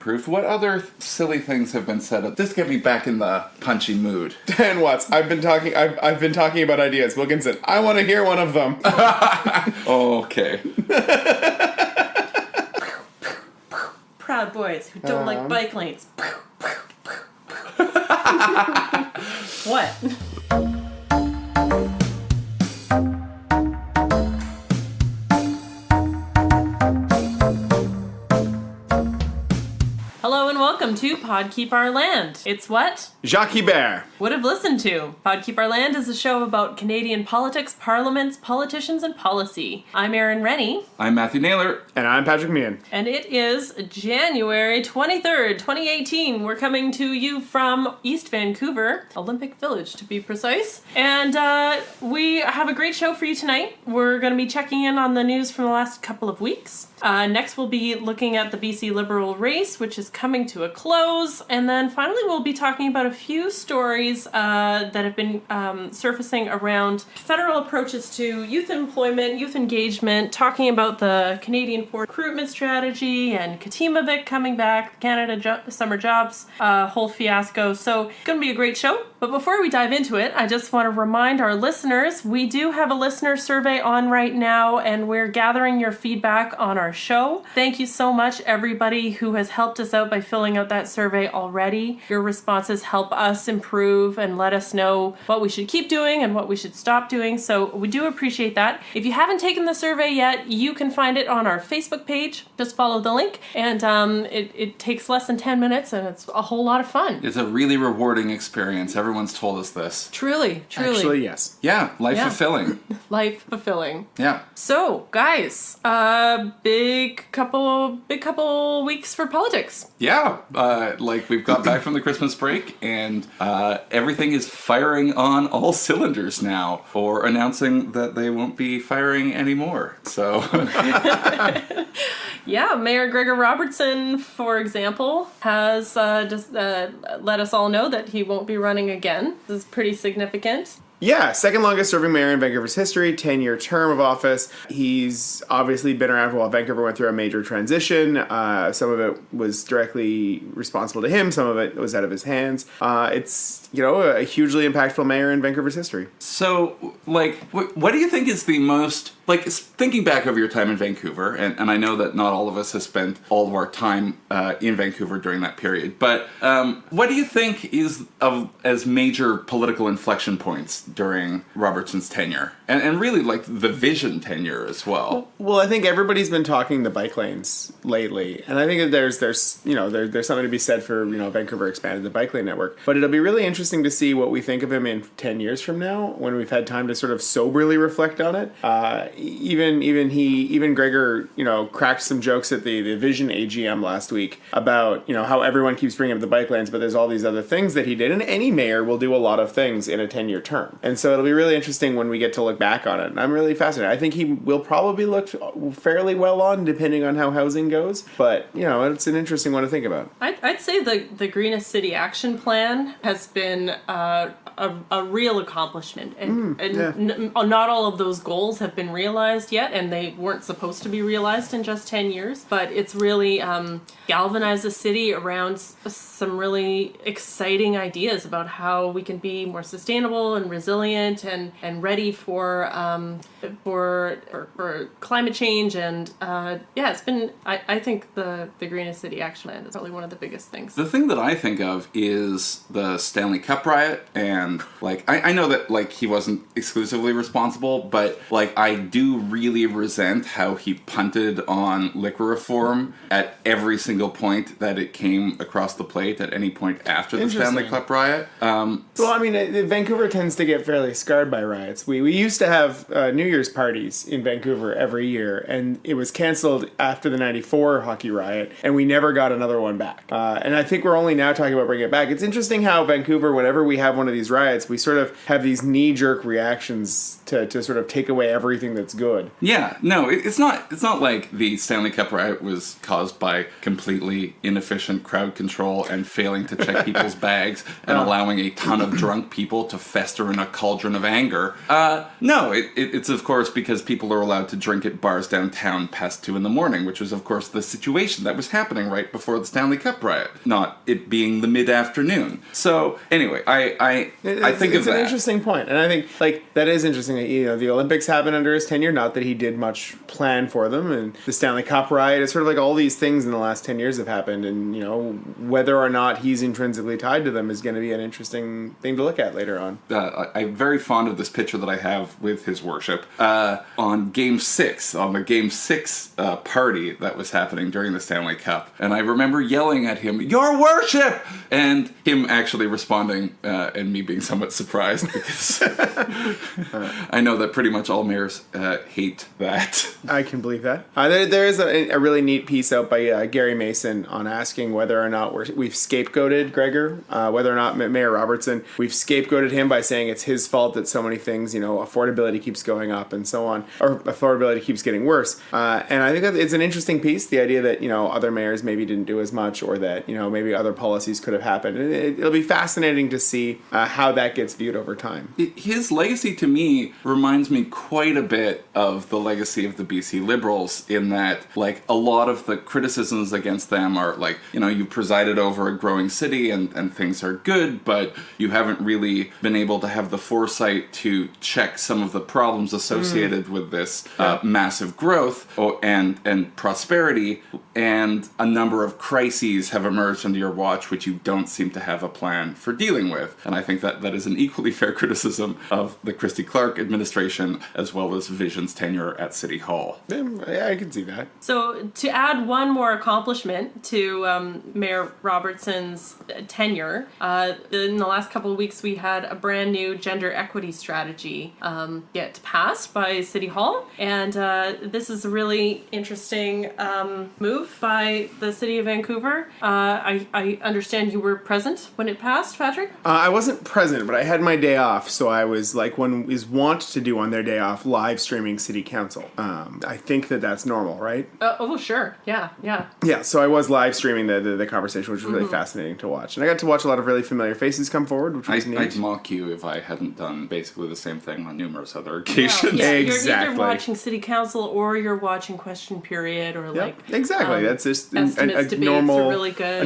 approved. What other silly things have been said? This get me back in the punchy mood. Dan Watts, I've been talking about ideas. Wilkinson, I want to hear one of them. Okay. Proud boys who don't like bike lanes. What? Hello and welcome to Pod Keep Our Land. It's what? Jacques Bear. Would have listened to. Pod Keep Our Land is a show about Canadian politics, parliaments, politicians, and policy. I'm Erin Rennie. I'm Matthew Naylor. And I'm Patrick Meehan. And it is January 23rd, 2018. We're coming to you from East Vancouver, Olympic Village to be precise. And we have a great show for you tonight. We're going to be checking in on the news from the last couple of weeks. Next, we'll be looking at the BC Liberal race, which is coming to a close. And then finally, we'll be talking about a few stories that have been surfacing around federal approaches to youth employment, youth engagement, talking about the Canadian Force recruitment strategy and Katimavik coming back, Canada summer jobs, whole fiasco. So it's going to be a great show. But before we dive into it, I just want to remind our listeners, we do have a listener survey on right now, and we're gathering your feedback on our show. Thank you so much, everybody who has helped us out by filling out that survey already. Your responses help us improve and let us know what we should keep doing and what we should stop doing. So we do appreciate that. If you haven't taken the survey yet, you can find it on our Facebook page. Just follow the link, and it takes less than 10 minutes, and it's a whole lot of fun. It's a really rewarding experience. Everyone's told us this. Truly. Actually, yes. Yeah, fulfilling. Life fulfilling. Yeah. So, guys, big couple weeks for politics. Yeah, we've got back from the Christmas break, and everything is firing on all cylinders now, or announcing that they won't be firing anymore. So, yeah, Mayor Gregor Robertson, for example, has just let us all know that he won't be running again. This is pretty significant. Yeah, second longest serving mayor in Vancouver's history, 10-year term of office. He's obviously been around for a while. Vancouver went through a major transition. Some of it was directly responsible to him. Some of it was out of his hands. It's, a hugely impactful mayor in Vancouver's history. So, what do you think is the most, thinking back over your time in Vancouver, and I know that not all of us have spent all of our time in Vancouver during that period, but what do you think is as major political inflection points during Robertson's tenure? And really, the vision tenure as well. Well, I think everybody's been talking the bike lanes lately, and I think that there's something to be said for, Vancouver expanded the bike lane network. But it'll be really interesting to see what we think of him in 10 years from now, when we've had time to sort of soberly reflect on it. Even Gregor, cracked some jokes at the Vision AGM last week about, how everyone keeps bringing up the bike lanes, but there's all these other things that he did. And any mayor will do a lot of things in a 10-year term. And so it'll be really interesting when we get to look back on it. And I'm really fascinated. I think he will probably look fairly well on, depending on how housing goes. But, it's an interesting one to think about. I'd say the Greenest City Action Plan has been a real accomplishment. And not all of those goals have been realized yet, and they weren't supposed to be realized in just 10 years. But it's really galvanized the city around some really exciting ideas about how we can be more sustainable and resilient and ready for climate change. And it's been, I think the Greenest City Action Plan is probably one of the biggest things. The thing that I think of is the Stanley Cup riot, and I know that he wasn't exclusively responsible, but I do really resent how he punted on liquor reform at every single point that it came across the plate at any point after the Stanley Cup riot. Vancouver tends to get fairly scarred by riots. We used to have New Year's parties in Vancouver every year, and it was canceled after the 94 hockey riot, and we never got another one back. And I think we're only now talking about bringing it back. It's interesting how Vancouver, whenever we have one of these riots, we sort of have these knee-jerk reactions to sort of take away everything that's good. Yeah, no, it's not like the Stanley Cup riot was caused by completely inefficient crowd control and failing to check people's bags and allowing a ton of drunk people to fester in a cauldron of anger. No, it's of course because people are allowed to drink at bars downtown past 2 a.m, which was of course the situation that was happening right before the Stanley Cup riot, not it being the mid-afternoon. So anyway, I think it's of that. an interesting point, and I think that is interesting. That, the Olympics happened under his tenure. Not that he did much plan for them, and the Stanley Cup riot. It's sort of like all these things in the last 10 years have happened, and whether or not he's intrinsically tied to them is going to be an interesting thing to look at later on. I'm very fond of this picture that I have with his worship on Game 6, on the Game 6 party that was happening during the Stanley Cup. And I remember yelling at him, "Your worship!" And him actually responding, and me being somewhat surprised because I know that pretty much all mayors hate that. I can believe that. There is a really neat piece out by Gary Mason on asking whether or not we've scapegoated Gregor, whether or not Mayor Robertson, we've scapegoated him by saying it's his fault that so many things, affordability keeps going up and so on, or affordability keeps getting worse. And I think that it's an interesting piece, the idea that, other mayors maybe didn't do as much, or that, maybe other policies could have happened. It'll be fascinating to see how that gets viewed over time. His legacy to me reminds me quite a bit of the legacy of the BC Liberals, in that, a lot of the criticisms against them are you presided over a growing city and things are good, but you haven't really been able to have the foresight to check some of the problems associated with this massive growth and prosperity, and a number of crises have emerged under your watch which you don't seem to have a plan for dealing with. And I think that is an equally fair criticism of the Christy Clark administration as well as Vision's tenure at City Hall. Yeah, I can see that. So to add one more accomplishment to Mayor Robertson's tenure, in the last couple of weeks we had a brand new gender equity strategy get passed by City Hall, and this is a really interesting move by the City of Vancouver. I understand you were present when it passed, Patrick? I wasn't present, but I had my day off, so I was like one is wont to do on their day off, live streaming City Council. I think that's normal, right? Oh, sure. Yeah. Yeah, so I was live streaming the conversation, which was really fascinating to watch. And I got to watch a lot of really familiar faces come forward, which was neat. I'd mock you if I hadn't done basically the same thing on numerous other occasions. Yeah, exactly. You're either watching City Council or you're watching Question Period or exactly. That's just a normal, are really good.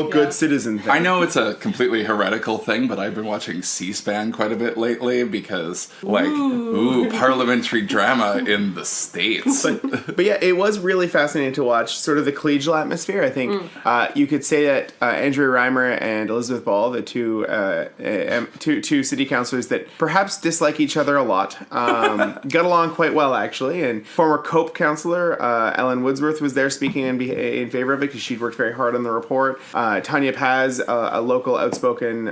Good citizen thing. I know it's a completely heretical thing, but I've been watching C-SPAN quite a bit lately because, parliamentary drama in the States. But yeah, it was really fascinating to watch sort of the collegial atmosphere. I think you could say that Andrea Reimer and Elizabeth Ball, the two city councillors that perhaps dislike each other a lot, got along quite well, actually. And former COPE councillor Ellen Woodsworth was there speaking in favor of it because she'd worked very hard on the report. Tanya Paz, a local outspoken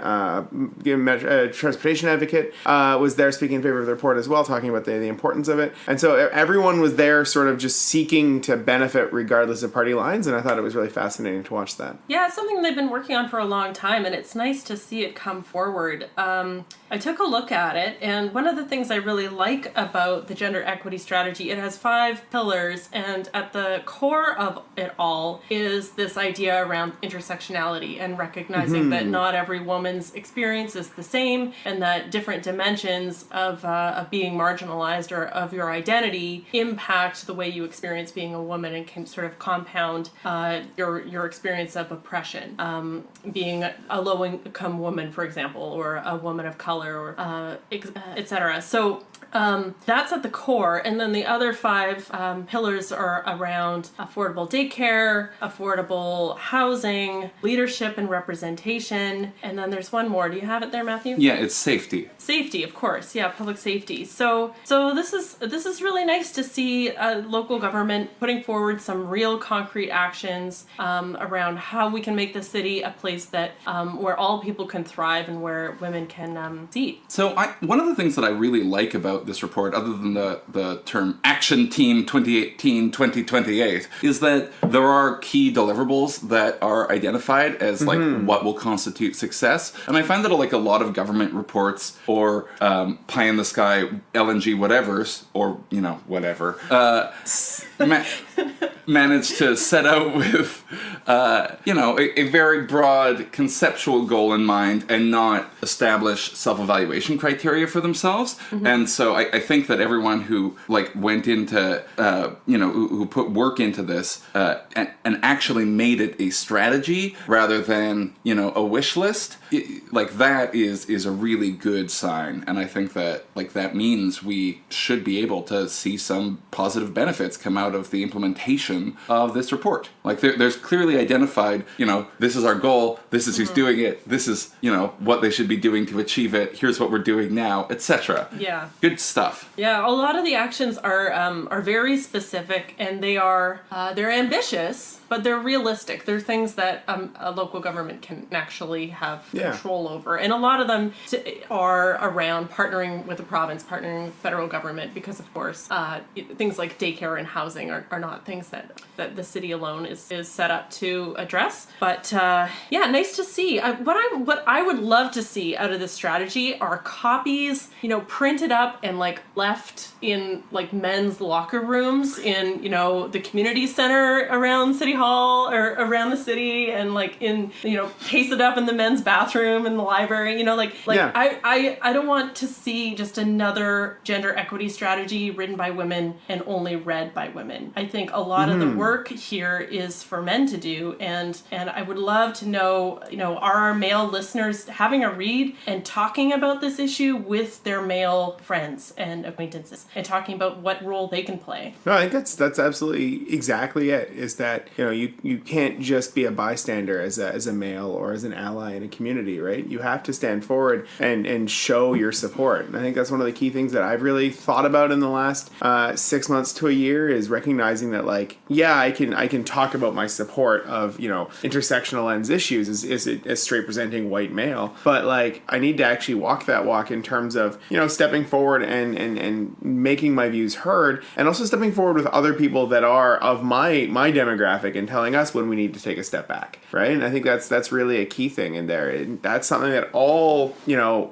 transportation advocate, was there speaking in favor of the report as well, talking about the importance of it. And so everyone was there sort of just seeking to benefit regardless of party lines, and I thought it was really fascinating to watch that. Yeah, it's something they've been working on for a long time, and it's nice to see it come forward. I took a look at it, and one of the things I really like about the gender equity strategy, it has 5 pillars, and at the core of it all is this idea around intersectionality and recognizing that not every woman's experience is the same, and that different dimensions of being marginalized or of your identity impact the way you experience being a woman and can sort of compound your experience of oppression. Being a low-income woman, for example, or a woman of color, or etc. So that's at the core, and then the other 5 pillars are around affordable daycare, affordable housing, leadership and representation, and then there's one more. Do you have it there, Matthew? Yeah, it's safety. Safety, of course. Yeah, public safety. So this is really nice to see local government putting forward some real concrete actions around how we can make the city a place that where all people can thrive and where women can see. So one of the things that I really like about this report, other than the term Action Team 2018-2028, is that there are key deliverables that are identified as what will constitute success. And I find that a lot of government reports or pie in the sky LNG whatevers, or whatever, manage to set out with a very broad conceptual goal in mind and not establish self-evaluation self-evaluation criteria for themselves. And so I think that everyone who like went into, who put work into this and actually made it a strategy rather than, a wish list, that is a really good sign. And I think that that means we should be able to see some positive benefits come out of the implementation of this report. Like there's clearly identified, this is our goal, this is who's doing it, this is, what they should be doing to achieve it, here's what we're doing now, etc. Yeah. Good stuff. Yeah, a lot of the actions are very specific, and they're ambitious, but they're realistic. They're things that a local government can actually have control over. And a lot of them are around partnering with the province, partnering with the federal government, because of course things like daycare and housing are not things that the city alone is set up to address. But nice to see. What I would love to see out of this strategy are copies, printed up and left in men's locker rooms in the community center around City Hall or around the city, and pasted up in the men's bathroom in the library. I don't want to see just another gender equity strategy written by women and only read by women. I think a lot of the work here is for men to do, and I would love to know, are our male listeners having a read and talking about this issue with their male friends and acquaintances and talking about what role they can play? No, I think that's absolutely exactly it. Is that you can't just be a bystander as a male or as an ally in a community, right? You have to stand forward and show your support. And I think that's one of the key things that I've really thought about in the last 6 months to a year, is recognizing that I can talk about my support of intersectional lens issues as straight presenting white male, but I need to actually walk that walk in terms of stepping forward and making my views heard, and also stepping forward with other people that are of my demographic and telling us when we need to take a step back, right? And I think that's really a key thing in there. And that's something that all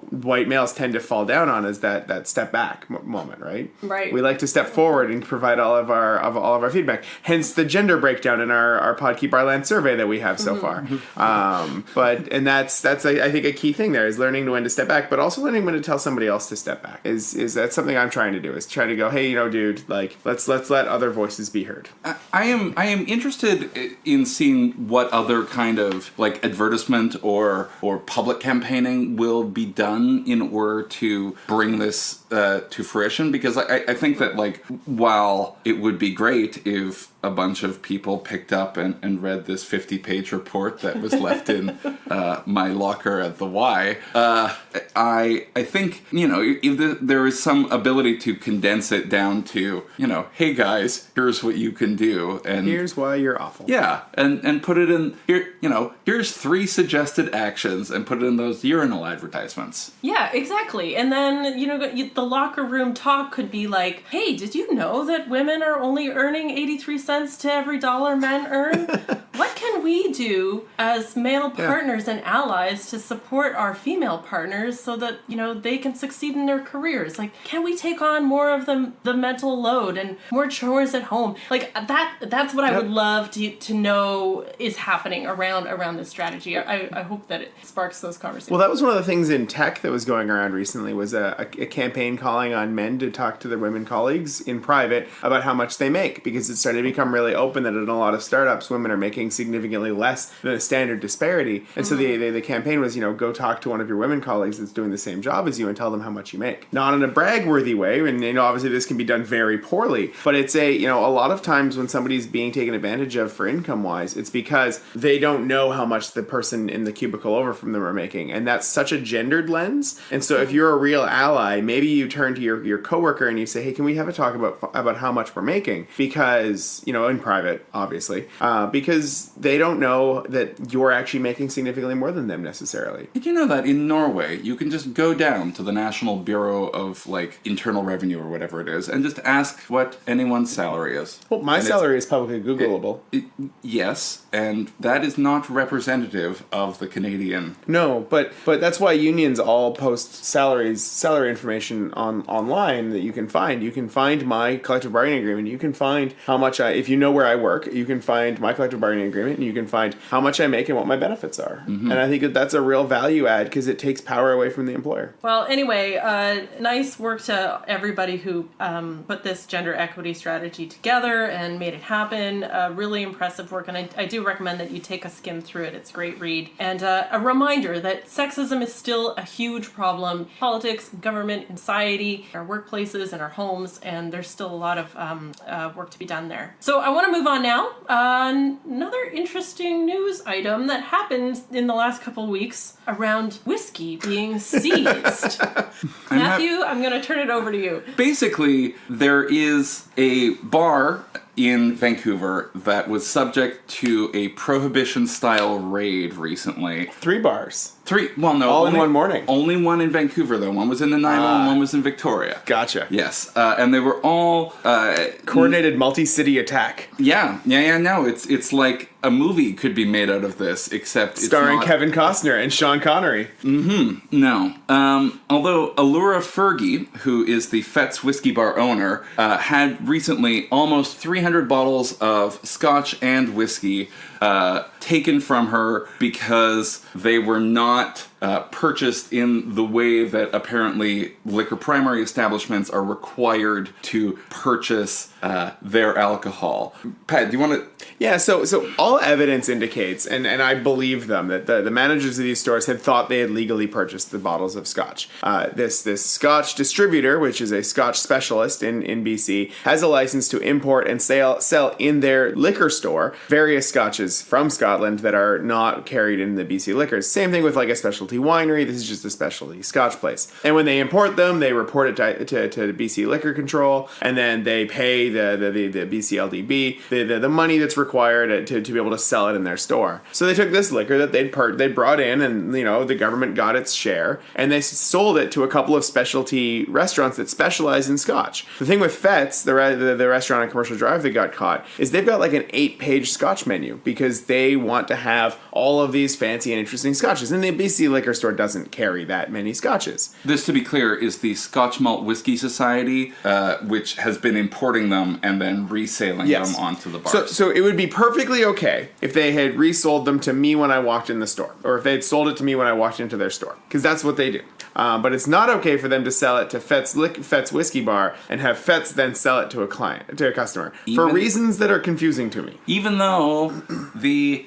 white males tend to fall down on, is that step back moment, right? Right. We like to step forward and provide all of our feedback. Hence the gender breakdown in our Pod Keep Our Land survey that we have so far. And that's I think a key thing there, is learning when to step back, but also learning when to tell somebody else to step back. Is that something I'm trying to do? Is try to go, hey, dude, let's let other voices be heard. I am interested in seeing what other kind of advertisement or public campaigning will be done in order to bring this to fruition, because I think that while it would be great if a bunch of people picked up and read this 50-page report that was left in my locker at the Y, I think if there is some ability to condense it down to hey guys, here's what you can do, and here's why you're awful. Yeah, and put it in here. Here's 3 suggested actions, and put it in those urinal advertisements. Yeah, exactly. And then the locker room talk could be hey, did you know that women are only earning 83 cents to every dollar men earn? What can we do as male partners and allies to support our female partners so that they can succeed in their careers? Can we take on more of the mental load and more chores at home? That's what I would love to know is happening around this strategy. I hope that it sparks those conversations. Well, that was one of the things in tech that was going around recently, was a campaign calling on men to talk to their women colleagues in private about how much they make, because it started to become really open that in a lot of startups, women are making significantly less than a standard disparity. And so the campaign was, go talk to one of your women colleagues that's doing the same job as you and tell them how much you make. Not in a brag-worthy way, and obviously this can be done very poorly, but it's a lot of times when somebody's being taken advantage of for income-wise, it's because they don't know how much the person in the cubicle over from them are making, and that's such a gendered lens. And so if you're a real ally, maybe you turn to your coworker and you say, hey, can we have a talk about how much we're making? Because, in private, obviously, because they don't know that you're actually making significantly more than them necessarily. Did you know that in Norway, you can just go down to the National Bureau of Internal Revenue or whatever it is, and just ask what anyone's salary is? Well, my salary is publicly Googleable. Yes, and that is not representative of the Canadian. No, but that's why unions all post salary information online that you can find. You can find my collective bargaining agreement. You can find how much if you know where I work, you can find my collective bargaining bargaining agreement, and you can find how much I make and what my benefits are. And I think that that's a real value add because it takes power away from the employer. Well, anyway, nice work to everybody who put this gender equity strategy together and made it happen. Really impressive work, and I do recommend that you take a skim through it. It's a great read. And a reminder that sexism is still a huge problem. Politics, government, in society, our workplaces, and our homes, and there's still a lot of work to be done there. So I want to move on now. Another interesting news item that happened in the last couple weeks around whiskey being seized. Matthew, I'm going to turn it over to you. Basically, there is a bar in Vancouver that was subject to a prohibition-style raid recently. 3 bars. All in one morning. Only one in Vancouver, though. One was in Nanaimo and one was in Victoria. Gotcha. Yes, and they were all coordinated multi-city attack. Yeah. No, it's like a movie could be made out of this, except starring it's not. Kevin Costner and Sean Connery. No. Although Allura Fergie, who is the Fett's Whiskey Bar owner, had recently almost 300 bottles of scotch and whiskey taken from her because they were not purchased in the way that apparently liquor primary establishments are required to purchase their alcohol. Pat, do you want to... Yeah, so all evidence indicates, and I believe them, that the managers of these stores had thought they had legally purchased the bottles of scotch. This Scotch distributor, which is a Scotch specialist in BC, has a license to import and sell in their liquor store various scotches from Scotland that are not carried in the BC liquors. Same thing with like a specialty winery. This is just a specialty scotch place. And when they import them, they report it to BC Liquor Control, and then they pay the BC LDB the money that's required to be able to sell it in their store. So they took this liquor that they brought in, and the government got its share, and they sold it to a couple of specialty restaurants that specialize in scotch. The thing with Fett's, the restaurant on Commercial Drive that got caught, is they've got like an 8-page scotch menu because they want to have all of these fancy and interesting scotches, and the BC Liquor Store doesn't carry that many scotches. This, to be clear, is the Scotch Malt Whiskey Society, which has been importing them and then reselling them onto the bars. So it would be perfectly okay if they had resold them to me when I walked in the store, or if they had sold it to me when I walked into their store, because that's what they do. But it's not okay for them to sell it to Fett's Whiskey Bar and have Fett's then sell it to a customer, for reasons that are confusing to me. Even though the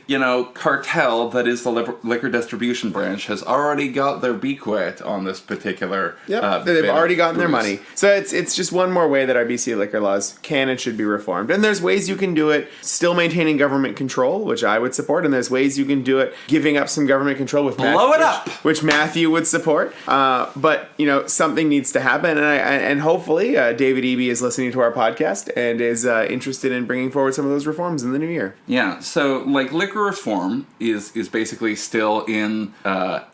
cartel that is the liquor distribution branch has already got their bequet on this particular. They've already gotten their money. So it's just one more way that our BC liquor laws can and should be reformed. And there's ways you can do it still maintaining government control, which I would support, and there's ways you can do it giving up some government control with which Matthew would support. But something needs to happen, and hopefully David Eby is listening to our podcast and is interested in bringing forward some of those reforms in the new year. Yeah, so liquor reform is basically still in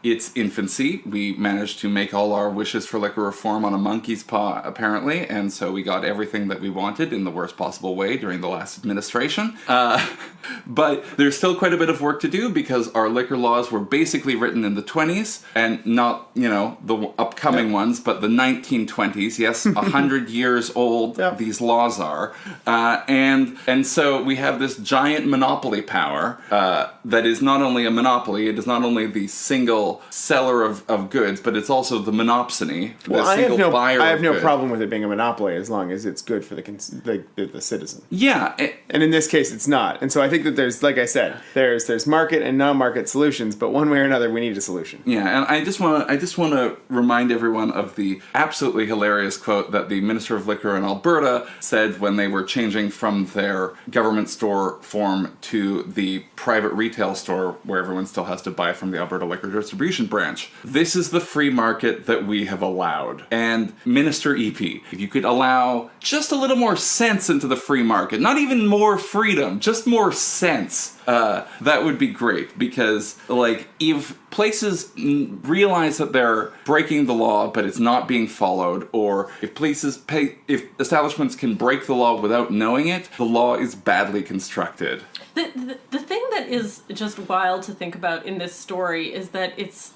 its infancy. We managed to make all our wishes for liquor reform on a monkey's paw, apparently, and so we got everything that we wanted in the worst possible way during the last administration. But there's still quite a bit of work to do because our liquor laws were basically written in the 20s, and not, the upcoming ones, but the 1920s. Yes, 100 years old these laws are. And so we have this giant monopoly power that is not only a monopoly, it is not only the single seller of goods, but it's also the monopsony, I have no problem with it being a monopoly as long as it's good for the citizen. Yeah. And in this case, it's not. And so I think that there's, like I said, there's market and non-market solutions, but one way or another, we need a solution. Yeah, and I just want to remind everyone of the absolutely hilarious quote that the Minister of Liquor in Alberta said when they were changing from their government store form to the private retail store where everyone still has to buy from the Alberta Liquor Distribution Branch. This is the free market that we have allowed. And Minister EP, if you could allow just a little more sense into the free market, not even more freedom, just more sense, that would be great, because if places realize that they're breaking the law but it's not being followed, or if establishments can break the law without knowing it, the law is badly constructed. The thing that is just wild to think about in this story is that it's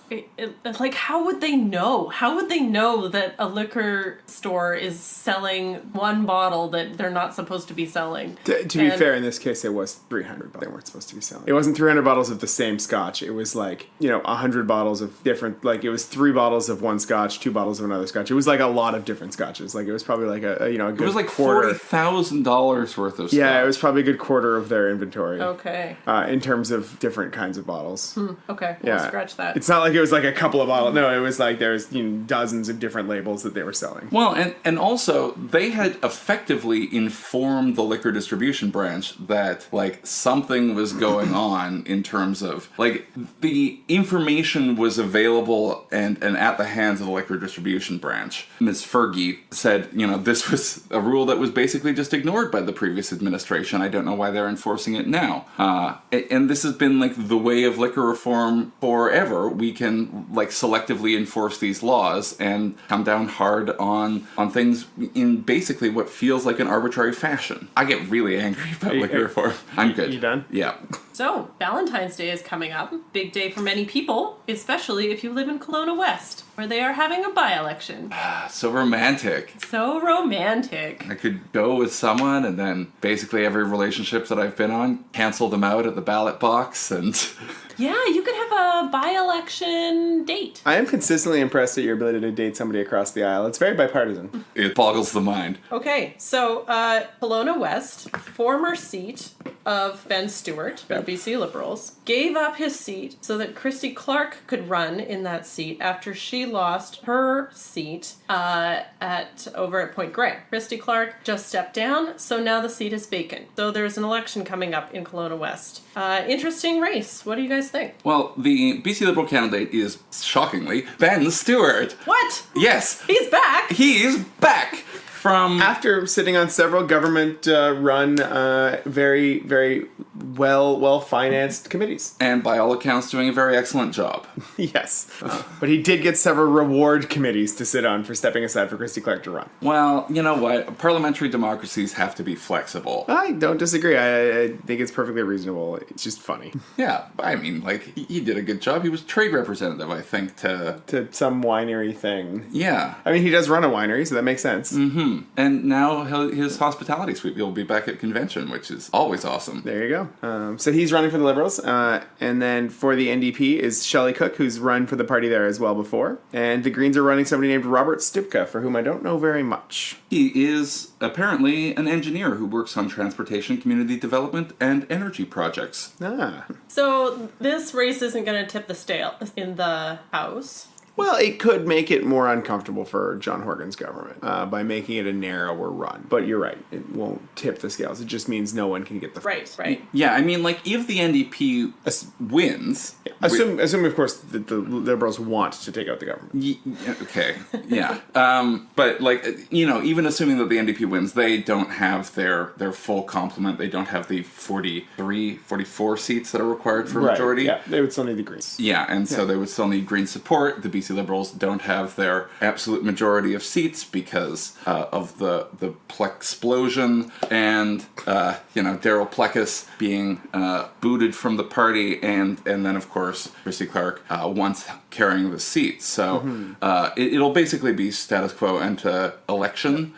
like, how would they know? How would they know that a liquor store is selling one bottle that they're not supposed to be selling? To be fair, in this case, it was 300, but they weren't supposed supposed to be selling. It wasn't 300 bottles of the same scotch. It was like, 100 bottles of different, like it was 3 bottles of one scotch, 2 bottles of another scotch. It was like a lot of different scotches. Like it was probably like a good It was like quarter. $40,000 worth of stuff. Yeah, it was probably a good quarter of their inventory. Okay. In terms of different kinds of bottles. Okay. We'll scratch that. It's not like it was like a couple of bottles. No, it was like there's dozens of different labels that they were selling. Well, and also they had effectively informed the liquor distribution branch that like something was going on in terms of like the information was available and at the hands of the liquor distribution branch. Ms. Fergie said, this was a rule that was basically just ignored by the previous administration. I don't know why they're enforcing it now. And this has been like the way of liquor reform forever. We can like selectively enforce these laws and come down hard on things in basically what feels like an arbitrary fashion. I get really angry about liquor reform. I'm good. You done? Yeah. So, Valentine's Day is coming up. Big day for many people, especially if you live in Kelowna West, where they are having a by-election. So romantic. So romantic. I could go with someone and then basically every relationship that I've been on, cancel them out at the ballot box and... Yeah, you could have a by-election date. I am consistently impressed at your ability to date somebody across the aisle. It's very bipartisan. It boggles the mind. Okay, so Kelowna West, former seat of Ben Stewart, the BC Liberals, gave up his seat so that Christy Clark could run in that seat after she lost her seat over at Point Grey. Christy Clark just stepped down, so now the seat is vacant. So there's an election coming up in Kelowna West. Interesting race. What do you guys think? Well, the BC Liberal candidate is, shockingly, Ben Stewart. What? Yes. He's back. He's back from... After sitting on several government-run, very, very well-financed committees. And by all accounts, doing a very excellent job. Yes. But he did get several reward committees to sit on for stepping aside for Christy Clark to run. Well, you know what? Parliamentary democracies have to be flexible. I don't disagree. I think it's perfectly reasonable. It's just funny. Yeah, I mean, like, he did a good job. He was trade representative, I think, to some winery thing. Yeah. I mean, he does run a winery, so that makes sense. Mm-hmm. And now his hospitality suite will be back at convention, which is always awesome. There you go. So he's running for the Liberals. And then for the NDP is Shelley Cook, who's run for the party there as well before. And the Greens are running somebody named Robert Stupka, for whom I don't know very much. He is apparently an engineer who works on transportation, community development, and energy projects. Ah. So this race isn't going to tip the scale in the House. Well, it could make it more uncomfortable for John Horgan's government by making it a narrower run. But you're right. It won't tip the scales. It just means no one can get the... Right. Yeah, I mean, like, if the NDP wins... Yeah. Assume, of course, that the Liberals want to take out the government. Okay, yeah. But, like, even assuming that the NDP wins, they don't have their full complement. They don't have the 44 seats that are required for majority. Yeah, they would still need the Greens. Yeah, and so they would still need Green support. The BC Liberals don't have their absolute majority of seats because of the Plexplosion and, Daryl Pleckus being booted from the party and then, of course, Christy Clark once carrying the seat. So it'll basically be status quo ante election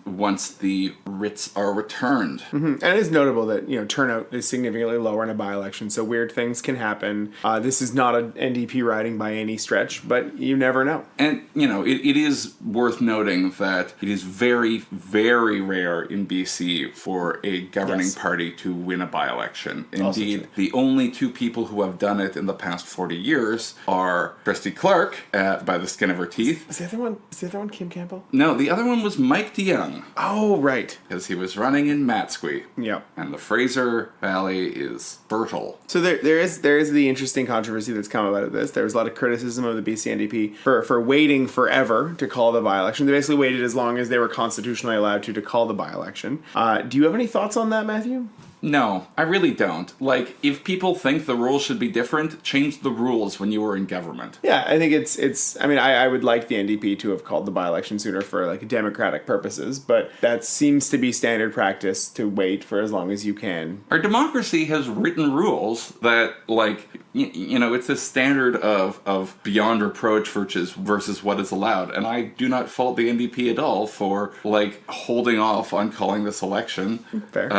once the writs are returned. Mm-hmm. And it is notable that, turnout is significantly lower in a by-election, so weird things can happen. This is not an NDP riding by any stretch, but you never know. And, it is worth noting that it is very, very rare in BC for a governing party to win a by-election. Indeed, the only two people who have done it in the past 40 years are Christy Clark, by the skin of her teeth. Is the other one Kim Campbell? No, the other one was Mike DeYoung. Oh, right. Because he was running in Matsqui. Yep. And the Fraser Valley is fertile. So there is the interesting controversy that's come about of this. There was a lot of criticism of the BC NDP for waiting forever to call the by-election. They basically waited as long as they were constitutionally allowed to call the by-election. Do you have any thoughts on that, Matthew? No, I really don't. Like, if people think the rules should be different, change the rules when you were in government. Yeah, I think it's I mean, I would like the NDP to have called the by-election sooner for, like, democratic purposes, but that seems to be standard practice to wait for as long as you can. Our democracy has written rules that, like, it's a standard of beyond reproach versus what is allowed, and I do not fault the NDP at all for, like, holding off on calling this election. Fair.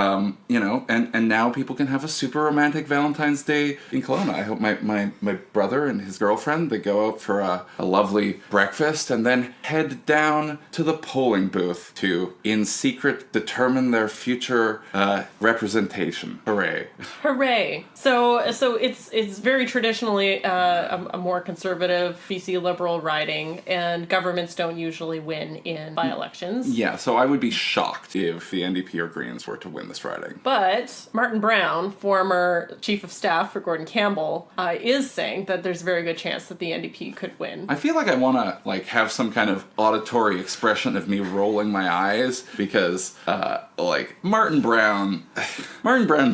and now people can have a super romantic Valentine's Day in Kelowna. I hope my brother and his girlfriend, they go out for a lovely breakfast and then head down to the polling booth to, in secret, determine their future representation. Hooray. Hooray. So it's very traditionally a more conservative BC Liberal riding, and governments don't usually win in by-elections. Yeah, so I would be shocked if the NDP or Greens were to win this riding. But Martin Brown, former chief of staff for Gordon Campbell, is saying that there's a very good chance that the NDP could win. I feel like I want to have some kind of auditory expression of me rolling my eyes because Martin Brown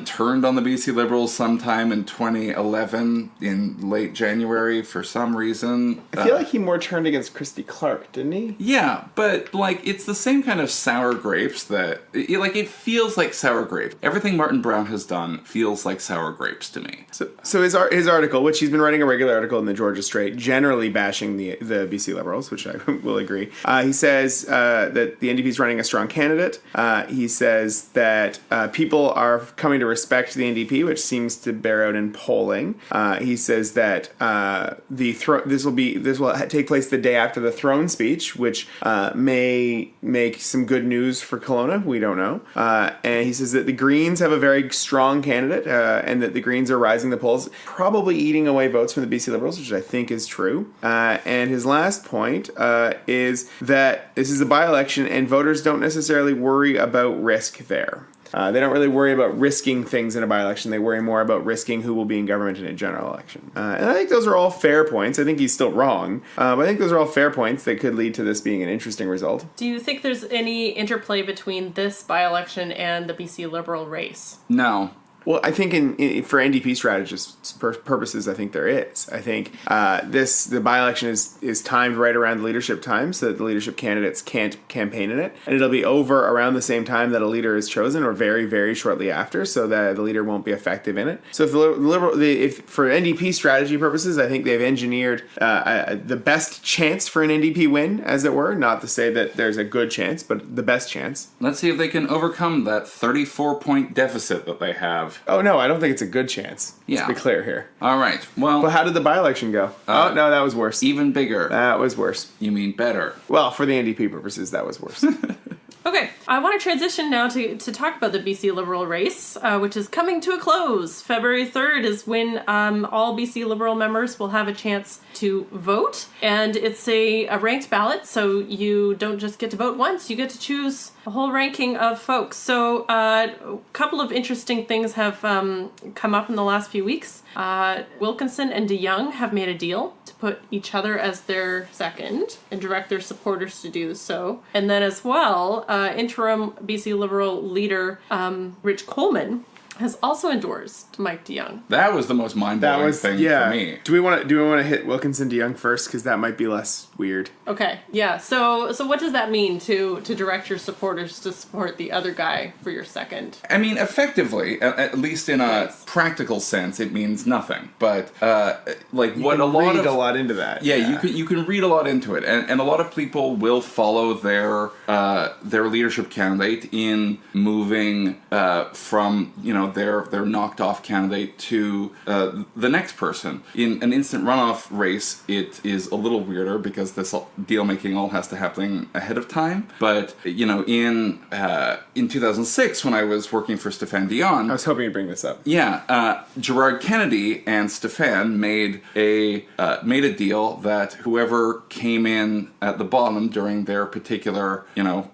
turned on the BC Liberals sometime in 2011 in late January for some reason. I feel like he more turned against Christy Clark, didn't he? Yeah, but it's the same kind of sour grapes that it feels like sour grapes. Everything Martin Brown has done feels like sour grapes to me. So his article, which he's been writing a regular article in the Georgia Straight, generally bashing the BC Liberals, which I will agree. He says that the NDP is running a strong candidate. He says that people are coming to respect the NDP, which seems to bear out in polling. He says that this will take place the day after the throne speech, which may make some good news for Kelowna. We don't know. And he says that the Greens have a very strong candidate, and that the Greens are rising the polls, probably eating away votes from the BC Liberals, which I think is true. And his last point is that this is a by-election, and voters don't necessarily worry about risk there. They don't really worry about risking things in a by-election. They worry more about risking who will be in government in a general election. And I think those are all fair points. I think he's still wrong. But I think those are all fair points that could lead to this being an interesting result. Do you think there's any interplay between this by-election and the BC Liberal race? No. Well, I think for NDP strategists' purposes, I think there is. I think the by-election is timed right around the leadership time, so that the leadership candidates can't campaign in it, and it'll be over around the same time that a leader is chosen, or very, very shortly after, so that the leader won't be effective in it. So if for NDP strategy purposes, I think they've engineered the best chance for an NDP win, as it were. Not to say that there's a good chance, but the best chance. Let's see if they can overcome that 34-point deficit that they have. Oh, no, I don't think it's a good chance. Yeah. Let's be clear here. All right. Well, how did the by-election go? Oh, no, that was worse. Even bigger. That was worse. You mean better. Well, for the NDP purposes, that was worse. Okay, I want to transition now to talk about the BC Liberal race, which is coming to a close. February 3rd is when all BC Liberal members will have a chance to vote, and it's a ranked ballot, so you don't just get to vote once, you get to choose a whole ranking of folks. So a couple of interesting things have come up in the last few weeks. Wilkinson and DeYoung have made a deal to put each other as their second and direct their supporters to do so. And then as well, interim BC Liberal leader Rich Coleman has also endorsed Mike DeYoung. That was the most mind-blowing thing for me. Do we want to hit Wilkinson DeYoung first, because that might be less weird? Okay, yeah. So what does that mean to direct your supporters to support the other guy for your second? I mean, effectively, at least in a practical sense, it means nothing. But what a lot read a lot into that. Yeah, you can read a lot into it, and a lot of people will follow their leadership candidate in moving from their knocked off candidate to the next person. In an instant runoff race, it is a little weirder because this deal making all has to happen ahead of time. But in 2006, when I was working for Stéphane Dion, I was hoping you'd bring this up. Yeah, Gerard Kennedy and Stéphane made a deal that whoever came in at the bottom during their particular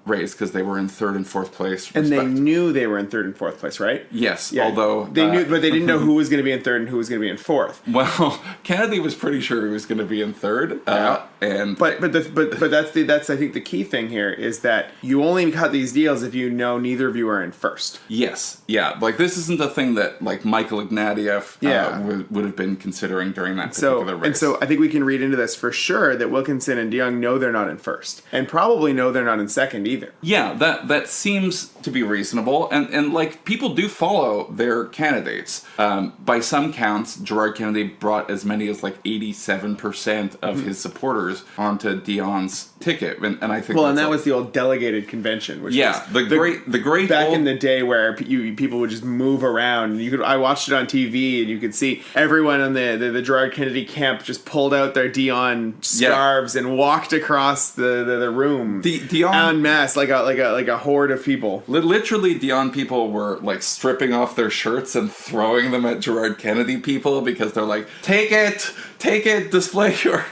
race, because they were in third and fourth place, and they knew they were in third and fourth place, right? Yes, yeah, although they knew, but they didn't know who was going to be in third and who was going to be in fourth. Well, Kennedy was pretty sure he was going to be in third, and but that's I think the key thing here is that you only cut these deals if you know neither of you are in first. Yes, yeah, this isn't a thing that Michael Ignatieff would have been considering during that particular race. And so I think we can read into this for sure that Wilkinson and DeYoung know they're not in first, and probably know they're not in second either. Yeah, that seems to be reasonable, and people do follow follow their candidates. By some counts, Gerard Kennedy brought as many as like 87% of his supporters onto Dion's ticket, and I think Well, and that was the old delegated convention, which was the great back old, in the day where people would just move around. I watched it on TV, and you could see everyone in the Gerard Kennedy camp just pulled out their Dion scarves and walked across the room, Dion en masse, like a horde of people. Literally, Dion people were like stripping off their shirts and throwing them at Gerard Kennedy people because they're like, take it, display your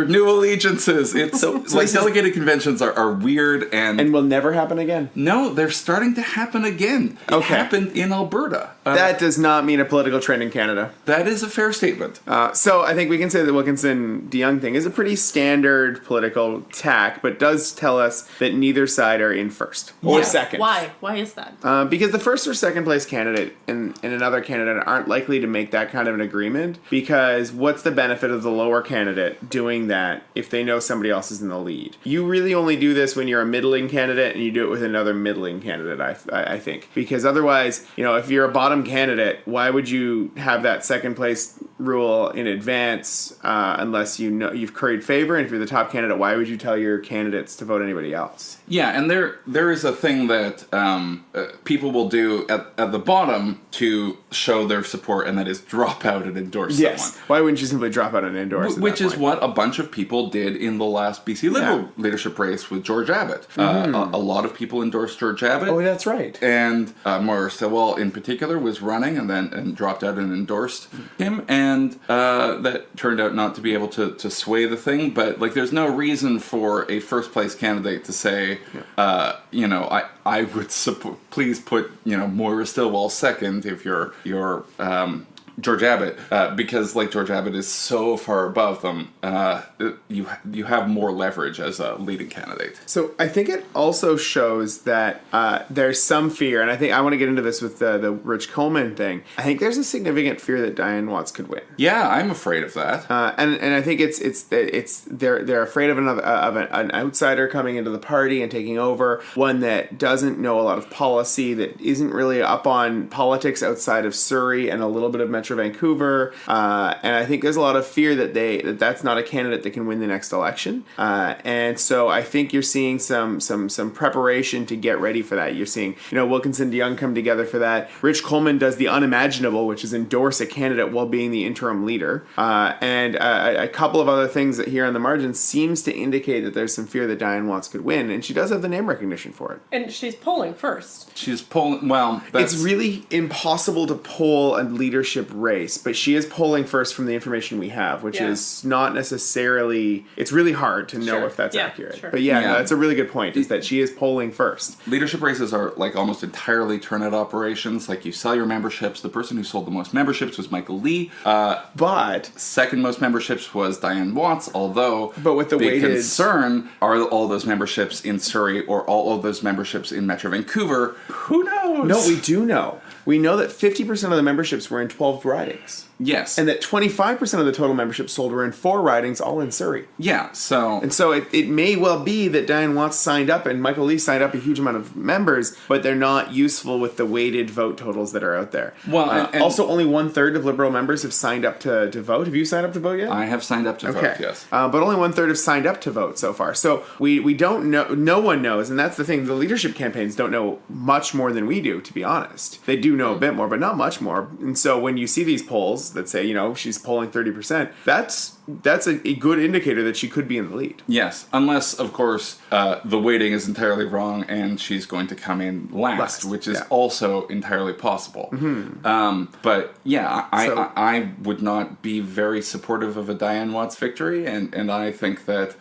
new allegiances. It's so like delegated conventions are weird and will never happen again. No, they're starting to happen again. It happened in Alberta. That does not mean a political trend in Canada. That is a fair statement. So I think we can say the Wilkinson-DeYoung thing is a pretty standard political tack, but does tell us that neither side are in first or second. Why? Why is that? Because the first or second place candidate and another candidate aren't likely to make that kind of an agreement, because what's the benefit of the lower candidate doing that if they know somebody else is in the lead? You really only do this when you're a middling candidate and you do it with another middling candidate, I think. Because otherwise, if you're a bottom candidate, why would you have that second place rule in advance unless you've curried favor? And if you're the top candidate, why would you tell your candidates to vote anybody else? Yeah, and there is a thing that people will do at the bottom to show their support, and that is drop out and endorse someone. Why wouldn't you simply drop out and endorse? Which is what a bunch of people did in the last BC Liberal leadership race with George Abbott. A lot of people endorsed George Abbott. Oh, that's right. And Maura Stillwell in particular was running and dropped out and endorsed him, and that turned out not to be able to sway the thing. But like, there's no reason for a first place candidate to say, I would please put Maura Stillwell second if you're George Abbott, because like George Abbott is so far above them, you have more leverage as a leading candidate. So I think it also shows that there's some fear, and I think I want to get into this with the Rich Coleman thing. I think there's a significant fear that Diane Watts could win. Yeah, I'm afraid of that. And I think they're afraid of an outsider coming into the party and taking over, one that doesn't know a lot of policy, that isn't really up on politics outside of Surrey and a little bit of Metro Vancouver, and I think there's a lot of fear that that's not a candidate that can win the next election, and so I think you're seeing some preparation to get ready for that. You're seeing Wilkinson-DeYoung come together for that. Rich Coleman does the unimaginable, which is endorse a candidate while being the interim leader, and a couple of other things that here on the margin seems to indicate that there's some fear that Diane Watts could win, and she does have the name recognition for it. And she's polling first. She's polling. Well, it's really impossible to poll a leadership race, but she is polling first from the information we have, which is not necessarily, it's really hard to know if that's accurate. But that's a really good point, is that she is polling first. Leadership races are like almost entirely turnout operations. Like, you sell your memberships. The person who sold the most memberships was Michael Lee. But second most memberships was Diane Watts, although with the weighted concern, are all those memberships in Surrey or all of those memberships in Metro Vancouver? Who knows? No, we do know. We know that 50% of the memberships were in 12 ridings. Yes. And that 25% of the total memberships sold were in 4 ridings, all in Surrey. Yeah, so... And so it may well be that Diane Watts signed up and Michael Lee signed up a huge amount of members, but they're not useful with the weighted vote totals that are out there. Well, and also only 1/3 of Liberal members have signed up to vote. Have you signed up to vote yet? I have signed up to vote, yes. But only 1/3 have signed up to vote so far. So we don't know, no one knows, and that's the thing. The leadership campaigns don't know much more than we do, to be honest. They do know a bit more, but not much more. And so when you see these polls that say, she's polling 30%, that's a good indicator that she could be in the lead. Yes, unless, of course, the weighting is entirely wrong and she's going to come in last, which is also entirely possible. Mm-hmm. But yeah, I would not be very supportive of a Diane Watts victory, and I think that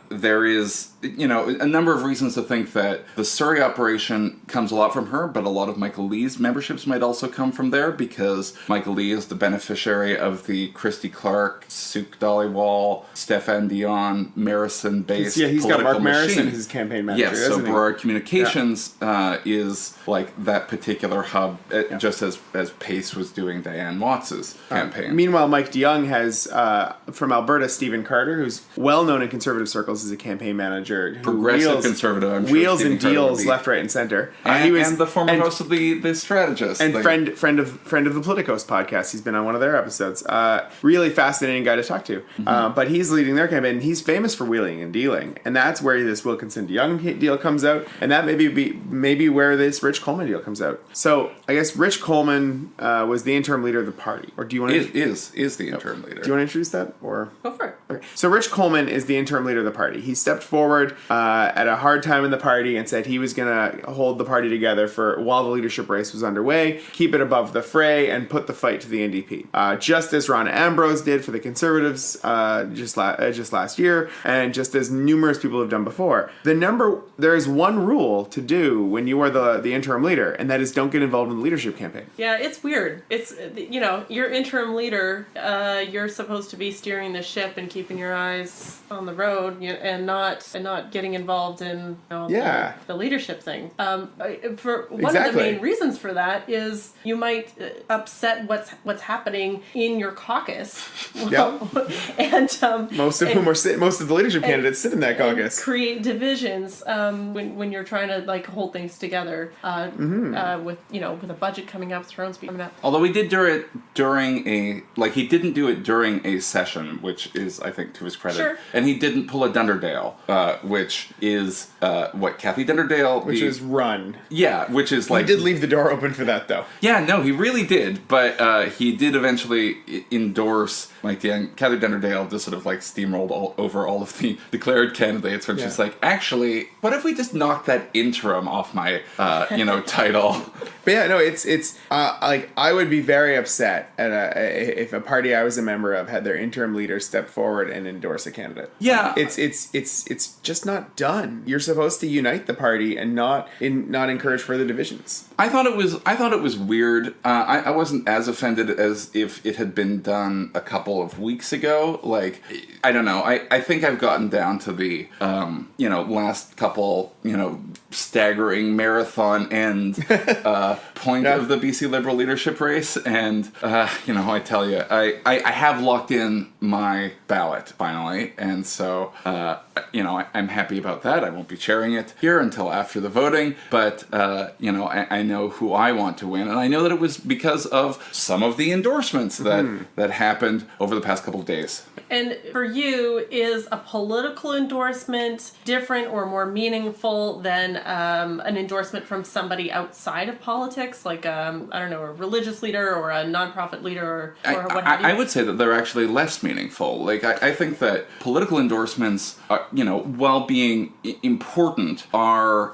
there is a number of reasons to think that the Surrey operation comes a lot from her, but a lot of Michael Lee's memberships might also come from there, because Michael Lee is the beneficiary of the Christy Clark, Suk Dhaliwal, Stefan Dion, Marison-based he's got Mark machine. Marison as his campaign manager. Yes, so Burrard Communications is like that particular hub, just as Pace was doing Diane Watts's campaign. Meanwhile, Mike DeYoung has, from Alberta, Stephen Carter, who's well known in conservative circles as a campaign manager manager, who Progressive conservative, I'm sure. wheels and Stephen Carter would deals be. left, right, and center. And, He was and the former host of the Strategist. and Like, friend of the Politicos podcast. He's been on one of their episodes. Really fascinating guy to talk to. But he's leading their campaign. And he's famous for wheeling and dealing, and that's where this Wilkinson Young deal comes out, and that maybe where this Rich Coleman deal comes out. So I guess Rich Coleman was the interim leader of the party. Or do you want to is the interim leader. do you want to introduce that or? Go for it. Okay. So Rich Coleman is the interim leader of the party. He stepped forward at a hard time in the party and said he was going to hold the party together while the leadership race was underway, keep it above the fray, and put the fight to the NDP. Just as Ron Ambrose did for the Conservatives just last year, and just as numerous people have done before. There is one rule to do when you are the interim leader, and that is don't get involved in the leadership campaign. Yeah, it's weird. It's, you're interim leader. You're supposed to be steering the ship and keeping your eyes on the road, and not getting involved in the leadership thing. For one of the main reasons for that is you might upset what's happening in your caucus. And most of the leadership candidates sit in that caucus. Create divisions when you're trying to hold things together with a budget coming up, Thrones coming up. Although he did do it during he didn't do it during a session, which is, I think, to his credit. Sure. And he didn't pull a Dunderdale, which is Kathy Dunderdale. Which is run. Yeah, which is He did leave the door open for that, though. Yeah, no, he really did. But he did eventually endorse, Kathy Dunderdale just sort of steamrolled over all of the declared candidates, which is actually, what if we just knocked that interim off my, title? But yeah, no, it's I would be very upset if a party I was a member of had their interim leader step forward and endorse a candidate. Yeah, it's just not done. You're supposed to unite the party and not encourage further divisions. I thought it was weird. I wasn't as offended as if it had been done a couple of weeks ago. I don't know. I think I've gotten down to the last couple staggering marathon end point of the BC Liberal leadership race, and I tell you, I have locked in my ballot finally, and so I'm happy about that. I won't be sharing it here until after the voting, but I know who I want to win, and I know that it was because of some of the endorsements that happened over the past couple of days. And for you, is a political endorsement different or more meaningful than an endorsement from somebody outside of politics, like a religious leader or a nonprofit leader or what have you? I would say that they're actually less meaningful. I think that political endorsements are, while being important, are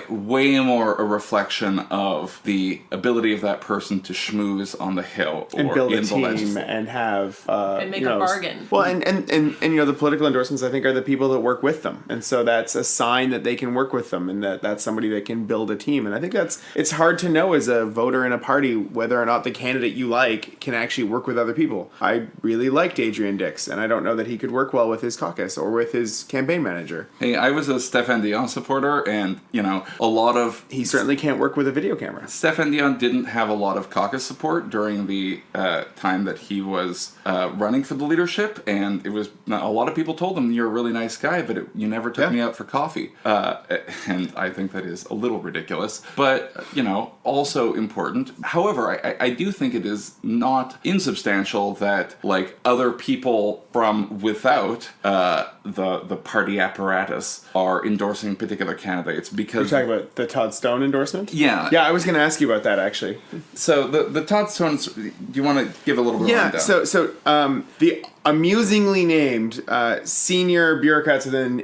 way more a reflection of the ability of that person to schmooze on the Hill or and build in a the team legislature. and have and make a bargain. Well, and the political endorsements, I think, are the people that work with them, and so that's a sign that they can work with them, and that's somebody that can build a team. And I think it's hard to know as a voter in a party whether or not the candidate you like can actually work with other people. I really liked Adrian Dix, and I don't know that he could work well with his caucus or with his campaign manager. Hey, I was a Stéphane Dion supporter, and a lot of he certainly can't work with a video camera. Stéphane Dion didn't have a lot of caucus support during the time that he was running for the leadership, and it was a lot of people told him, "You're a really nice guy, but you never took me out for coffee," and I think that is a little ridiculous, but also important. However, I do think it is not insubstantial that other people from without the party apparatus are endorsing particular candidates, because You're talking about the Todd Stone endorsement? Yeah. Yeah, I was going to ask you about that, actually. So the Todd Stones, do you want to give a little bit of a rundown? So the amusingly named senior bureaucrats within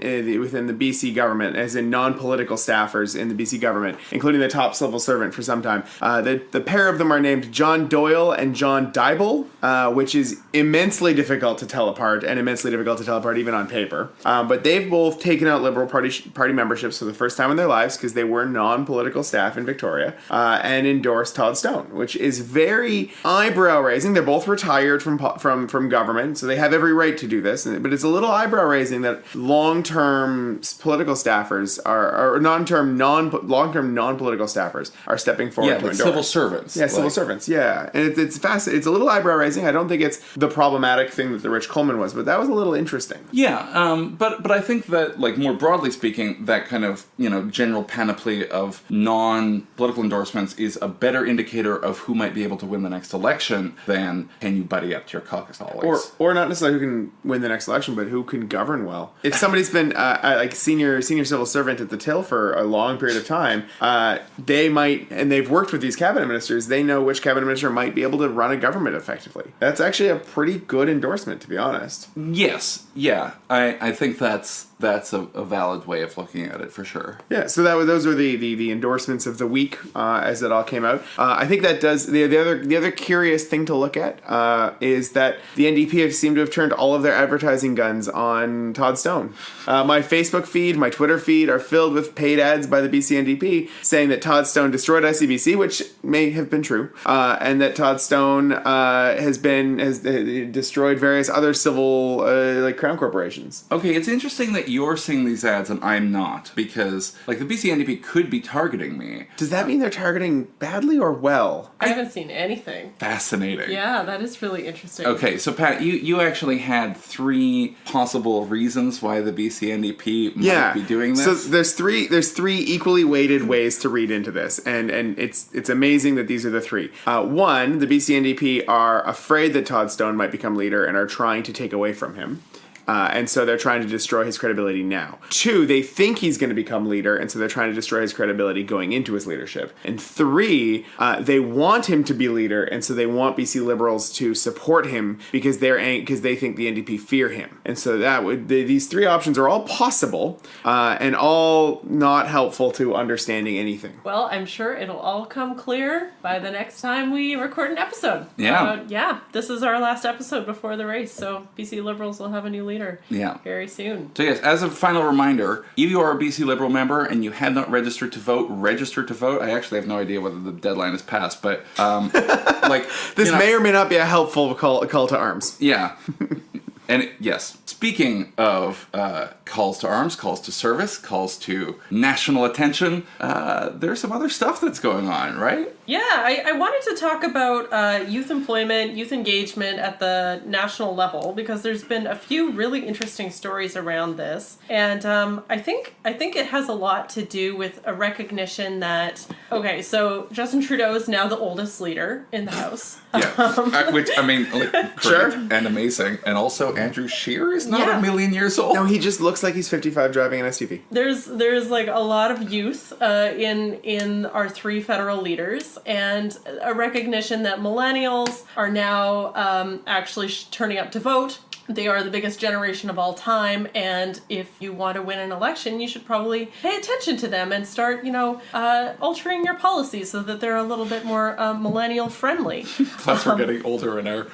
the BC government, as in non-political staffers in the BC government, including the top civil servant for some time. The pair of them are named John Doyle and John Dybel, which is immensely difficult to tell apart, and immensely difficult to tell apart even on paper. But they've both taken out Liberal Party memberships for the first time in their lives, because they were non-political staff in Victoria, and endorsed Todd Stone, which is very eyebrow-raising. They're both retired from government, so so they have every right to do this. But it's a little eyebrow raising that long-term political staffers or long-term non-political staffers are stepping forward to endorse. Civil servants. Yeah, civil servants. Yeah, and it's fascinating. It's a little eyebrow raising. I don't think it's the problematic thing that the Rich Coleman was, but that was a little interesting. Yeah, but I think that, like, more broadly speaking, that kind of, general panoply of non-political endorsements is a better indicator of who might be able to win the next election than can you buddy up to your caucus always. Or not necessarily who can win the next election, but who can govern well. If somebody's been like senior civil servant at the Till for a long period of time, they might, and they've worked with these cabinet ministers, they know which cabinet minister might be able to run a government effectively. That's actually a pretty good endorsement, to be honest. Yes, yeah. I think that's a valid way of looking at it for sure. Yeah, so those were the endorsements of the week as it all came out. I think that does the other curious thing to look at is that the NDP have seemed to have turned all of their advertising guns on Todd Stone. My Facebook feed, my Twitter feed are filled with paid ads by the BC NDP saying that Todd Stone destroyed ICBC, which may have been true, and that Todd Stone has destroyed various other civil like crown corporations. Okay, it's interesting that you're seeing these ads and I'm not, because like the BC NDP could be targeting me. Does that mean they're targeting badly or well? I haven't seen anything. Fascinating. Yeah, that is really interesting. Okay, so Pat, you actually had 3 possible reasons why the BC NDP might be doing this. So there's three equally weighted ways to read into this, and it's amazing that these are the 3. One, the BC NDP are afraid that Todd Stone might become leader and are trying to take away from him. And so they're trying to destroy his credibility now. 2, they think he's going to become leader, and so they're trying to destroy his credibility going into his leadership. And 3, they want him to be leader, and so they want BC Liberals to support him because they think the NDP fear him. And so these 3 options are all possible and all not helpful to understanding anything. Well, I'm sure it'll all come clear by the next time we record an episode. Yeah. This is our last episode before the race, so BC Liberals will have a new leader. Very soon. So yes, as a final reminder, if you are a BC Liberal member and you had not registered to vote, register to vote. I actually have no idea whether the deadline is passed, but this may or may not be a helpful call to arms. Yeah. And yes, speaking of calls to arms, calls to service, calls to national attention, there's some other stuff that's going on, right? Yeah, I wanted to talk about youth employment, youth engagement at the national level, because there's been a few really interesting stories around this. And I think it has a lot to do with a recognition that, okay, so Justin Trudeau is now the oldest leader in the House. Yeah, which, I mean, great Sure. and amazing. And also, Andrew Scheer is not a million years old. No, he just looks like he's 55 driving an SUV. There's like a lot of youth in our 3 federal leaders, and a recognition that millennials are now actually turning up to vote. They are the biggest generation of all time, and if you want to win an election, you should probably pay attention to them and start, altering your policies so that they're a little bit more millennial friendly. Plus, we're getting older and are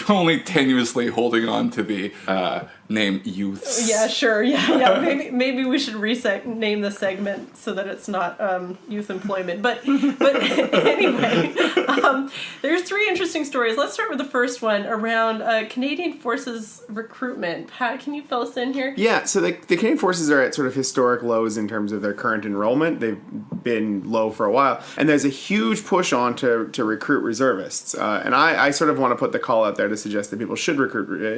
only tenuously holding on to the name youths. Yeah, sure. Yeah. Maybe we should name the segment so that it's not youth employment. But anyway, there's 3 interesting stories. Let's start with the first one around Canadian Forces recruitment. Pat, can you fill us in here? Yeah, so the Canadian Forces are at sort of historic lows in terms of their current enrollment. They've been low for a while, and there's a huge push on to recruit reservists. And I sort of want to put the call out there to suggest that people should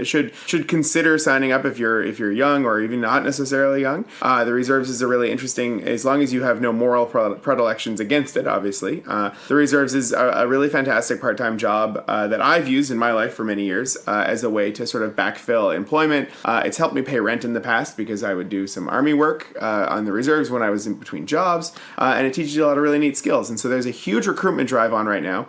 should consider signing up if you're young or even not necessarily young. The reserves is a really interesting, as long as you have no moral predilections against it, obviously. The reserves is a really fantastic part-time job that I've used in my life for many years as a way to sort of backfill employment. It's helped me pay rent in the past because I would do some army work on the reserves when I was in between jobs, and it teaches you a lot of really neat skills. And so there's a huge recruitment drive on right now.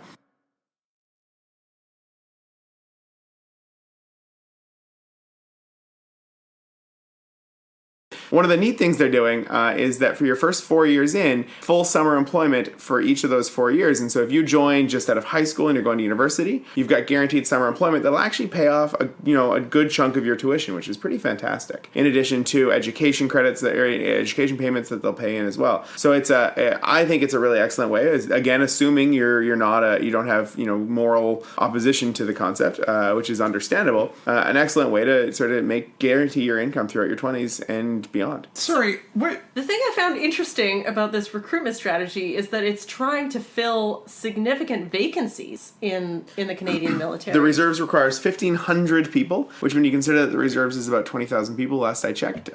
one of the neat things they're doing is that for your first 4 years in, full summer employment for each of those 4 years. And so if you join just out of high school and you're going to university, you've got guaranteed summer employment that'll actually pay off a good chunk of your tuition, which is pretty fantastic. In addition to education credits, education payments that they'll pay in as well. So I think it's a really excellent way. Again, assuming you don't have moral opposition to the concept, which is understandable. An excellent way to sort of guarantee your income throughout your 20s and beyond. Sorry, what? The thing I found interesting about this recruitment strategy is that it's trying to fill significant vacancies in the Canadian military. The reserves requires 1,500 people, which when you consider that the reserves is about 20,000 people, last I checked,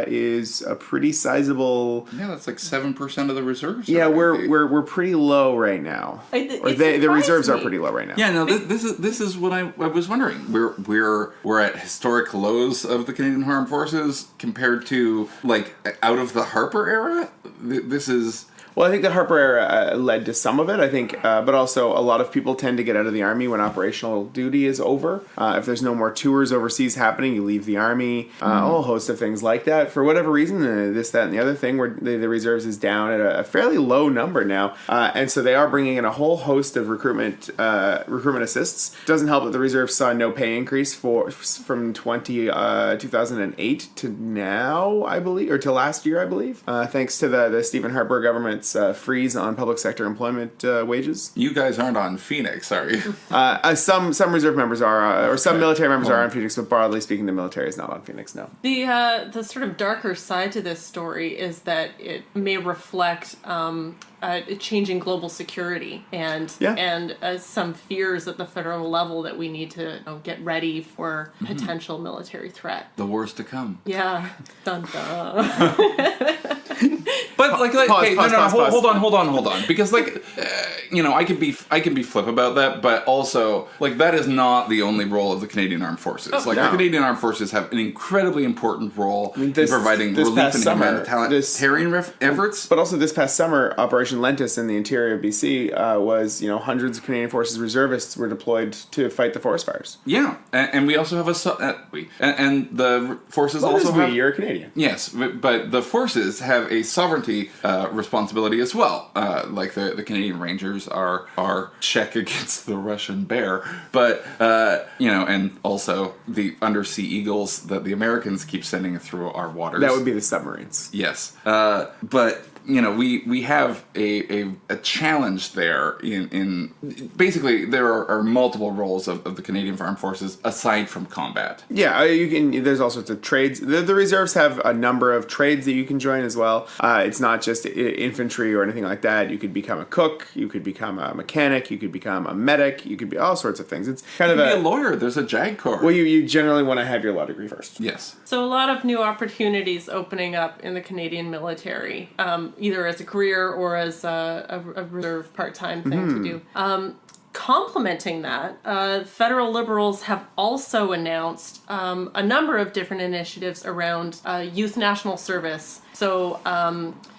is a pretty sizable. Yeah, that's like 7% of the reserves. Yeah, we're pretty low right now. The reserves are pretty low right now. Yeah, no, this is what I was wondering. We're at historic lows of the Canadian Armed Forces compared to like out of the Harper era. This is. Well, I think the Harper era led to some of it, I think, but also a lot of people tend to get out of the Army when operational duty is over. If there's no more tours overseas happening, you leave the Army, a whole host of things like that. For whatever reason, this, that, and the other thing, where the reserves is down at a fairly low number now. And so they are bringing in a whole host of recruitment assists. It doesn't help that the reserves saw no pay increase from 2008 to now, I believe, or to last year, I believe, thanks to the Stephen Harper government's freeze on public sector employment wages. You guys aren't on Phoenix, are you? Some reserve members are, or some military members are on Phoenix, but broadly speaking, the military is not on Phoenix, no. The sort of darker side to this story is that it may reflect changing global security and some fears at the federal level that we need to get ready for potential military threat. The war's to come. Yeah. Dun dun. But Pause. hold on, because I can be flip about that, but also that is not the only role of the Canadian Armed Forces. The Canadian Armed Forces have an incredibly important role in providing relief and humanitarian efforts. But also this past summer, Operation Lentis in the interior of BC was hundreds of Canadian Forces reservists were deployed to fight the forest fires. Yeah, and we also have and the forces you're a Canadian. Yes, but the forces have a sovereignty responsibility as well. Like the Canadian Rangers are check against the Russian bear, but and also the undersea eagles that the Americans keep sending through our waters. That would be the submarines. Yes, but we have a challenge there in basically there are multiple roles of the Canadian Armed Forces aside from combat. Yeah, there's all sorts of trades. The reserves have a number of trades that you can join as well. It's not just infantry or anything like that. You could become a cook, you could become a mechanic, you could become a medic, you could be all sorts of things. It's kind of be a lawyer. There's a JAG Corps. Well, you generally want to have your law degree first. Yes. So a lot of new opportunities opening up in the Canadian military. Either as a career or as a reserve part-time thing to do. Complementing that, federal Liberals have also announced a number of different initiatives around youth national service. So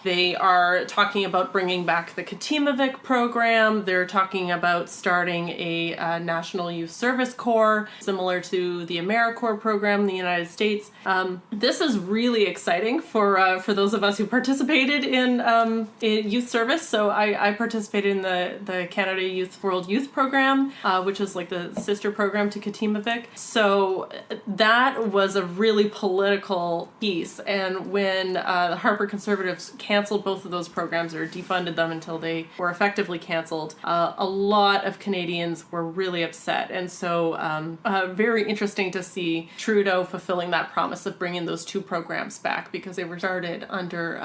they are talking about bringing back the Katimavik program. They're talking about starting a National Youth Service Corps, similar to the AmeriCorps program in the United States. This is really exciting for those of us who participated in youth service. So I participated in the Canada Youth World Youth program, which is like the sister program to Katimavik. So that was a really political piece. And when the Harper Conservatives canceled both of those programs or defunded them until they were effectively canceled, a lot of Canadians were really upset. And so very interesting to see Trudeau fulfilling that promise of bringing those two programs back because they were started under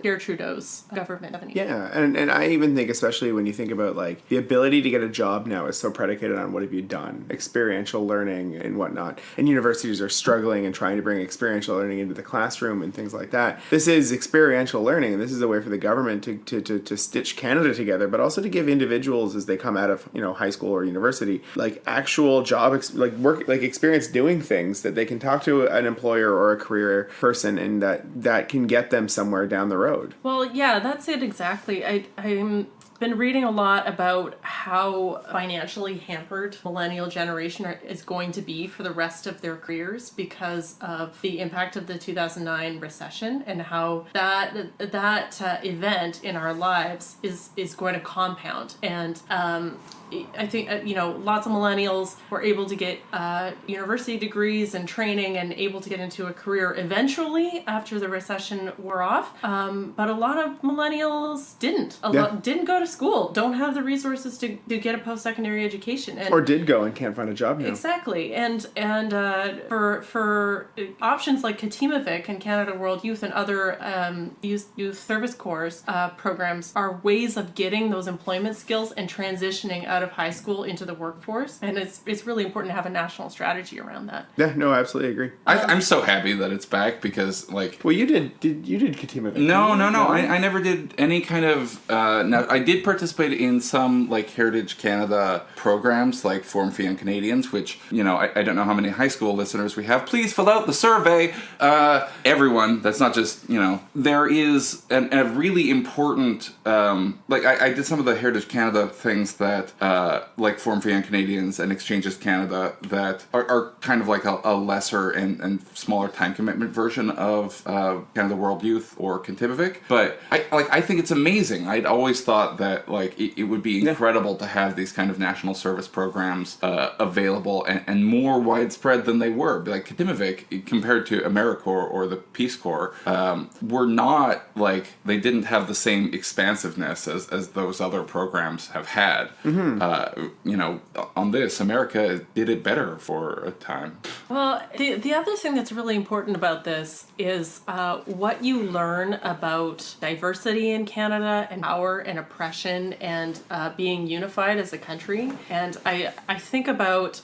Pierre Trudeau's government. Yeah, and I even think, especially when you think about the ability to get a job now is so predicated on what have you done, experiential learning and whatnot. And universities are struggling and trying to bring experiential learning into the classroom and things like that. This is experiential learning, and this is a way for the government to stitch Canada together, but also to give individuals as they come out of high school or university actual job work experience doing things that they can talk to an employer or a career person, and that can get them somewhere down the road. Well, yeah, that's it exactly. been reading a lot about how financially hampered millennial generation is going to be for the rest of their careers because of the impact of the 2009 recession, and how that event in our lives is going to compound. And I think, lots of millennials were able to get university degrees and training and able to get into a career eventually after the recession wore off. But a lot of millennials didn't. A lot didn't go to school, don't have the resources to get a post-secondary education. Or did go and can't find a job now. Exactly. And for options like Katimavik and Canada World Youth and other youth service corps programs are ways of getting those employment skills and transitioning out of high school into the workforce, and it's really important to have a national strategy around that. Yeah, no, I absolutely agree. I'm so happy that it's back because, like... Well, you did Katimavik? No. I never did any kind of... now, I did participate in some, like, Heritage Canada programs, like Forum for Young Canadians, which, I don't know how many high school listeners we have. Please fill out the survey. Everyone, that's not just, there is a really important... I did some of the Heritage Canada things that... like Forum for Young Canadians and Exchanges Canada that are kind of like a lesser and smaller time commitment version of Canada World Youth or Katimavik. But I think it's amazing. I'd always thought that it would be incredible to have these kind of national service programs available and more widespread than they were. Like Katimavik, compared to AmeriCorps or the Peace Corps, were not they didn't have the same expansiveness as those other programs have had. On this, America did it better for a time. Well, the other thing that's really important about this is what you learn about diversity in Canada and power and oppression and being unified as a country. And I think about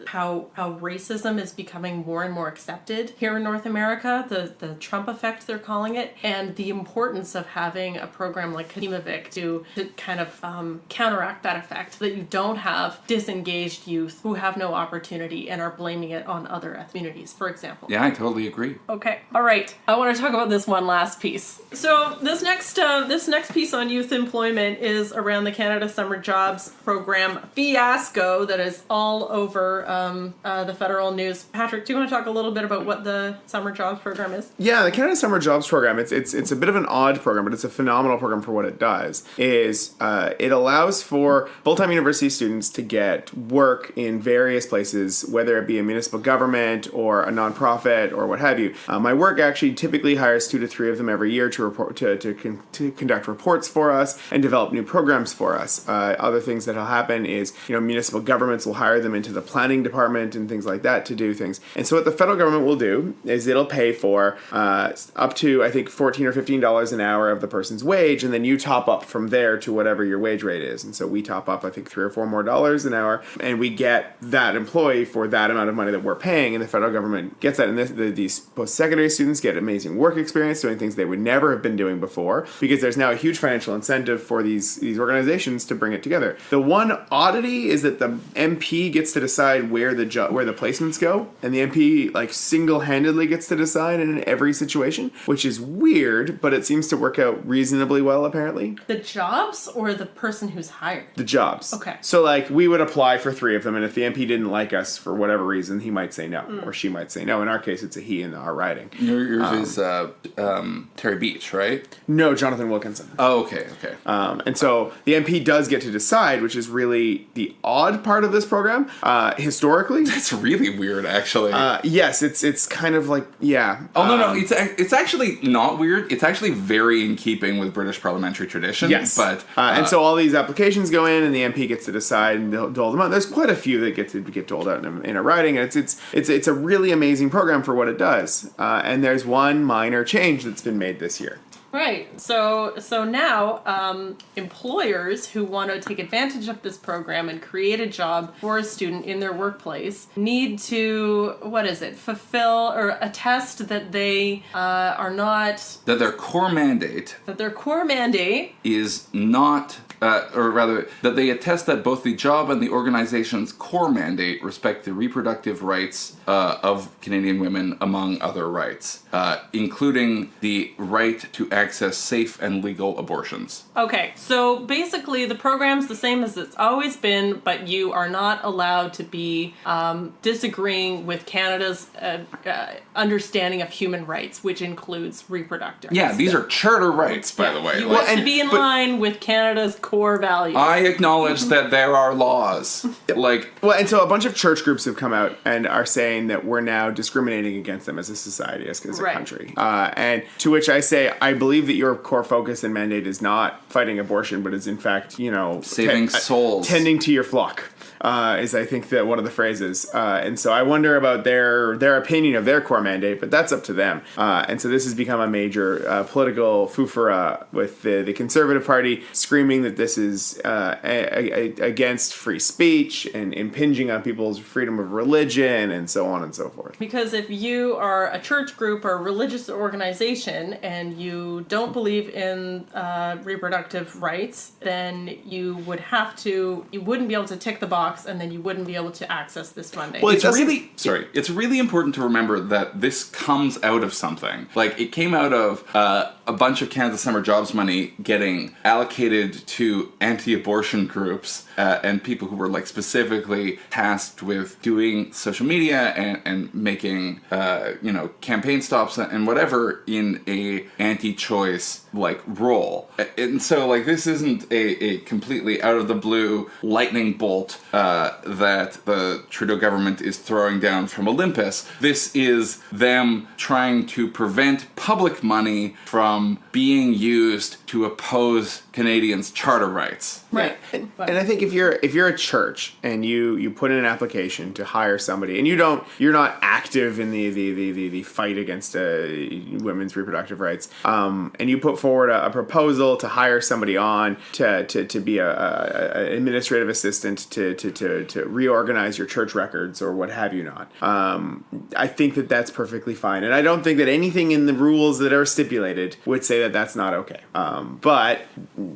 how racism is becoming more and more accepted here in North America, the Trump effect they're calling it, and the importance of having a program like Katimavik to kind of counteract that effect, that you don't have disengaged youth who have no opportunity and are blaming it on other communities, for example. Yeah, I totally agree. Okay, all right. I want to talk about this one last piece. So this next piece on youth employment is around the Canada Summer Jobs Program fiasco that is all over the federal news. Patrick, do you want to talk a little bit about what the Summer Jobs Program is? Yeah, the Canada Summer Jobs Program, it's a bit of an odd program, but it's a phenomenal program for what it does. It allows for full-time university students to get work in various places, whether it be a municipal government or a nonprofit or what have you. My work actually typically hires 2 to 3 of them every year to report to conduct reports for us and develop new programs for us. Other things that'll happen is municipal governments will hire them into the planning department and things like that to do things. And so what the federal government will do is it'll pay for up to I think $14 or $15 an hour of the person's wage, and then you top up from there to whatever your wage rate is. And so we top up I think $3 or $4 more an hour, and we get that employee for that amount of money that we're paying, and the federal government gets that. And these post-secondary students get amazing work experience doing things they would never have been doing before, because there's now a huge financial incentive for these organizations to bring it together. The one oddity is that the MP gets to decide where the placements go, and the MP single-handedly gets to decide in every situation, which is weird, but it seems to work out reasonably well apparently. The jobs or the person who's hired? The jobs. Okay. So we would apply for 3 of them, and if the MP didn't like us for whatever reason, he might say no, or she might say no. In our case, it's a he in our writing. Yours is Terry Beach, right? No, Jonathan Wilkinson. Oh, okay. And so the MP does get to decide, which is really the odd part of this program. Historically, that's really weird, actually. Yes, it's kind of yeah. Oh no, it's actually not weird. It's actually very in keeping with British parliamentary tradition. Yes, but and so all these applications go in, and the MP gets to decide and dole them out. There's quite a few that get doled out in a writing, and it's a really amazing program for what it does. And there's one minor change that's been made this year. Right. So now employers who want to take advantage of this program and create a job for a student in their workplace need to, fulfill or attest that they are not... That their core mandate... is not... or rather, that they attest that both the job and the organization's core mandate respect the reproductive rights of Canadian women, among other rights, including the right to access safe and legal abortions. Okay, so basically the program's the same as it's always been, but you are not allowed to be disagreeing with Canada's understanding of human rights, which includes reproductive. Yeah, these are charter rights, by the way. You want to be in line with Canada's core values. I acknowledge that there are laws. And so a bunch of church groups have come out and are saying that we're now discriminating against them as a society, as a country. And to which I say, I believe that your core focus and mandate is not fighting abortion, but is in fact, saving souls. Tending to your flock. Is I think that one of the phrases. And so I wonder about their opinion of their core mandate, but that's up to them. And so this has become a major political foofara with the Conservative Party screaming that this is against free speech and impinging on people's freedom of religion and so on and so forth. Because if you are a church group or a religious organization and you don't believe in reproductive rights, then you wouldn't be able to tick the box, and then you wouldn't be able to access this funding. Well, it's really important to remember that this comes out of something. It came out of a bunch of Canada Summer Jobs money getting allocated to anti-abortion groups and people who were specifically tasked with doing social media and making campaign stops and whatever in a anti-choice role. And so this isn't a completely out of the blue lightning bolt that the Trudeau government is throwing down from Olympus. This is them trying to prevent public money from being used to oppose Canadians' charter rights. Right. And I think if you're a church and you put in an application to hire somebody and you're not active in the fight against women's reproductive rights, and you put forward a proposal to hire somebody on to be a administrative assistant to reorganize your church records or what have you not, I think that that's perfectly fine, and I don't think that anything in the rules that are stipulated would say that that's not okay. But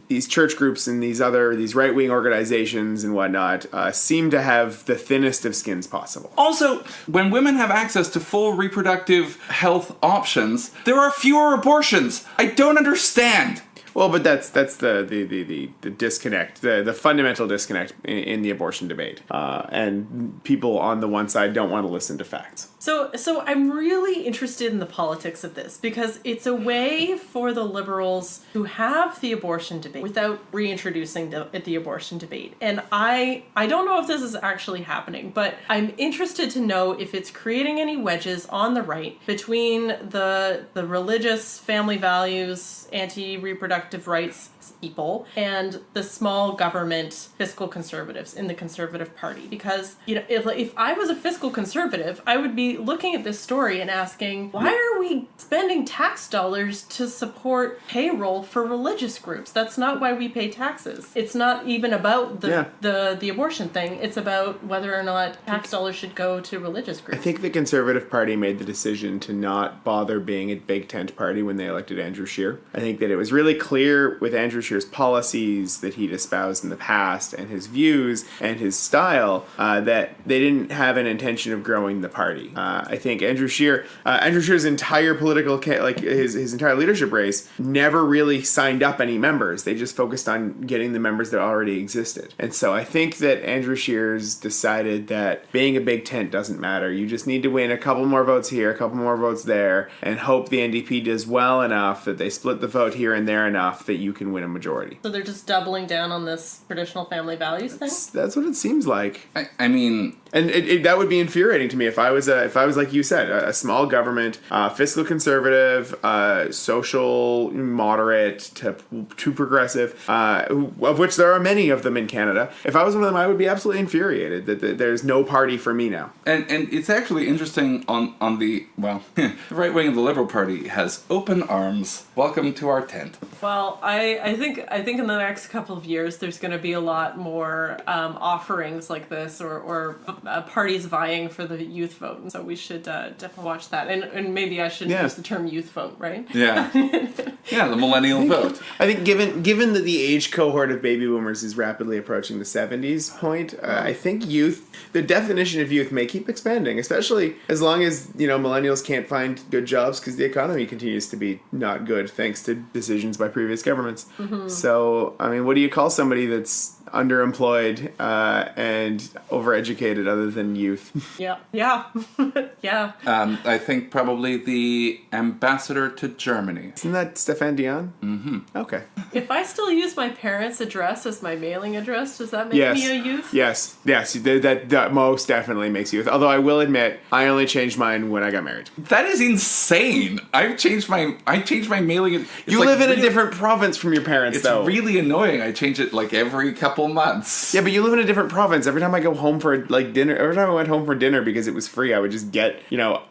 these church groups and these right-wing organizations and whatnot seem to have the thinnest of skins possible. Also, when women have access to full reproductive health options, there are fewer abortions. I don't understand. Well, but that's the disconnect, the fundamental disconnect in the abortion debate, and people on the one side don't want to listen to facts. So I'm really interested in the politics of this because it's a way for the Liberals to have the abortion debate without reintroducing the abortion debate. And I don't know if this is actually happening, but I'm interested to know if it's creating any wedges on the right between the religious family values, anti-reproductive rights people and the small government fiscal conservatives in the Conservative Party. Because, if I was a fiscal conservative, I would be looking at this story and asking, why are we spending tax dollars to support payroll for religious groups? That's not why we pay taxes. It's not even about the abortion thing. It's about whether or not tax dollars should go to religious groups. I think the Conservative Party made the decision to not bother being a big tent party when they elected Andrew Scheer. I think that it was really clear with Andrew Scheer's policies that he'd espoused in the past and his views and his style that they didn't have an intention of growing the party. I think Andrew Scheer's entire political, his entire leadership race never really signed up any members. They just focused on getting the members that already existed. And so I think that Andrew Scheer's decided that being a big tent doesn't matter. You just need to win a couple more votes here, a couple more votes there, and hope the NDP does well enough that they split the vote here and there enough that you can win a majority. So they're just doubling down on this traditional family values thing? That's what it seems like. I mean... And that would be infuriating to me if I was like you said, a small government, fiscal conservative, social moderate to progressive, of which there are many of them in Canada. If I was one of them, I would be absolutely infuriated that there's no party for me now. And it's actually interesting on the right wing of the Liberal Party has open arms. Welcome to our tent. Well, I think in the next couple of years there's going to be a lot more offerings like this or parties vying for the youth vote, and so we should definitely watch that. And maybe I should use the term youth vote, right? Yeah. Yeah, the millennial vote. I think given that the age cohort of baby boomers is rapidly approaching the 70s point, I think the definition of youth may keep expanding, especially as long as, millennials can't find good jobs because the economy continues to be not good thanks to decisions by previous governments. Mm-hmm. So, what do you call somebody that's underemployed and overeducated other than youth? Yeah. Yeah. I think probably the ambassador to Germany. Isn't that Stefan Dion? Mm-hmm. Okay. If I still use my parents' address as my mailing address, does that make me a youth? Yes. That most definitely makes you youth. Although I will admit, I only changed mine when I got married. That is insane. I changed my mailing. You live in a different province from your parents, it's though. It's really annoying. I change it like every couple months. Yeah, but you live in a different province. Every time I go home for dinner, every time I went home for dinner because it was free, I would just get,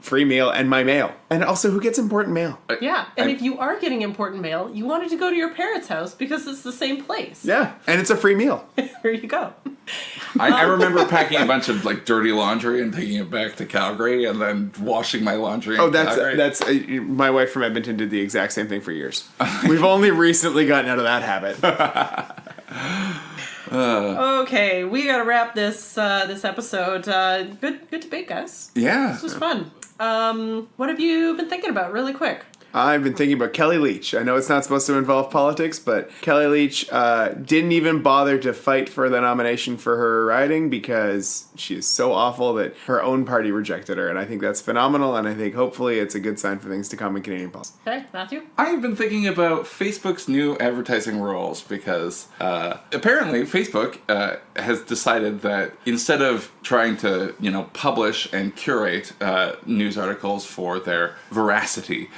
free meal and my mail. And also, who gets important mail? Yeah, and if you are getting important mail, you wanted to go to your parents' house because it's the same place. Yeah, and it's a free meal. There you go. I remember packing a bunch of dirty laundry and taking it back to Calgary and then washing my laundry in Calgary. That's my wife from Edmonton did the exact same thing for years. We've only recently gotten out of that habit. Okay, we gotta wrap this episode. Good debate, guys. Yeah. This was fun. What have you been thinking about, really quick? I've been thinking about Kelly Leitch. I know it's not supposed to involve politics, but Kelly Leitch didn't even bother to fight for the nomination for her riding because she is so awful that her own party rejected her. And I think that's phenomenal, and I think hopefully it's a good sign for things to come in Canadian politics. Okay, Matthew? I've been thinking about Facebook's new advertising rules because apparently Facebook has decided that instead of trying to, publish and curate news articles for their veracity,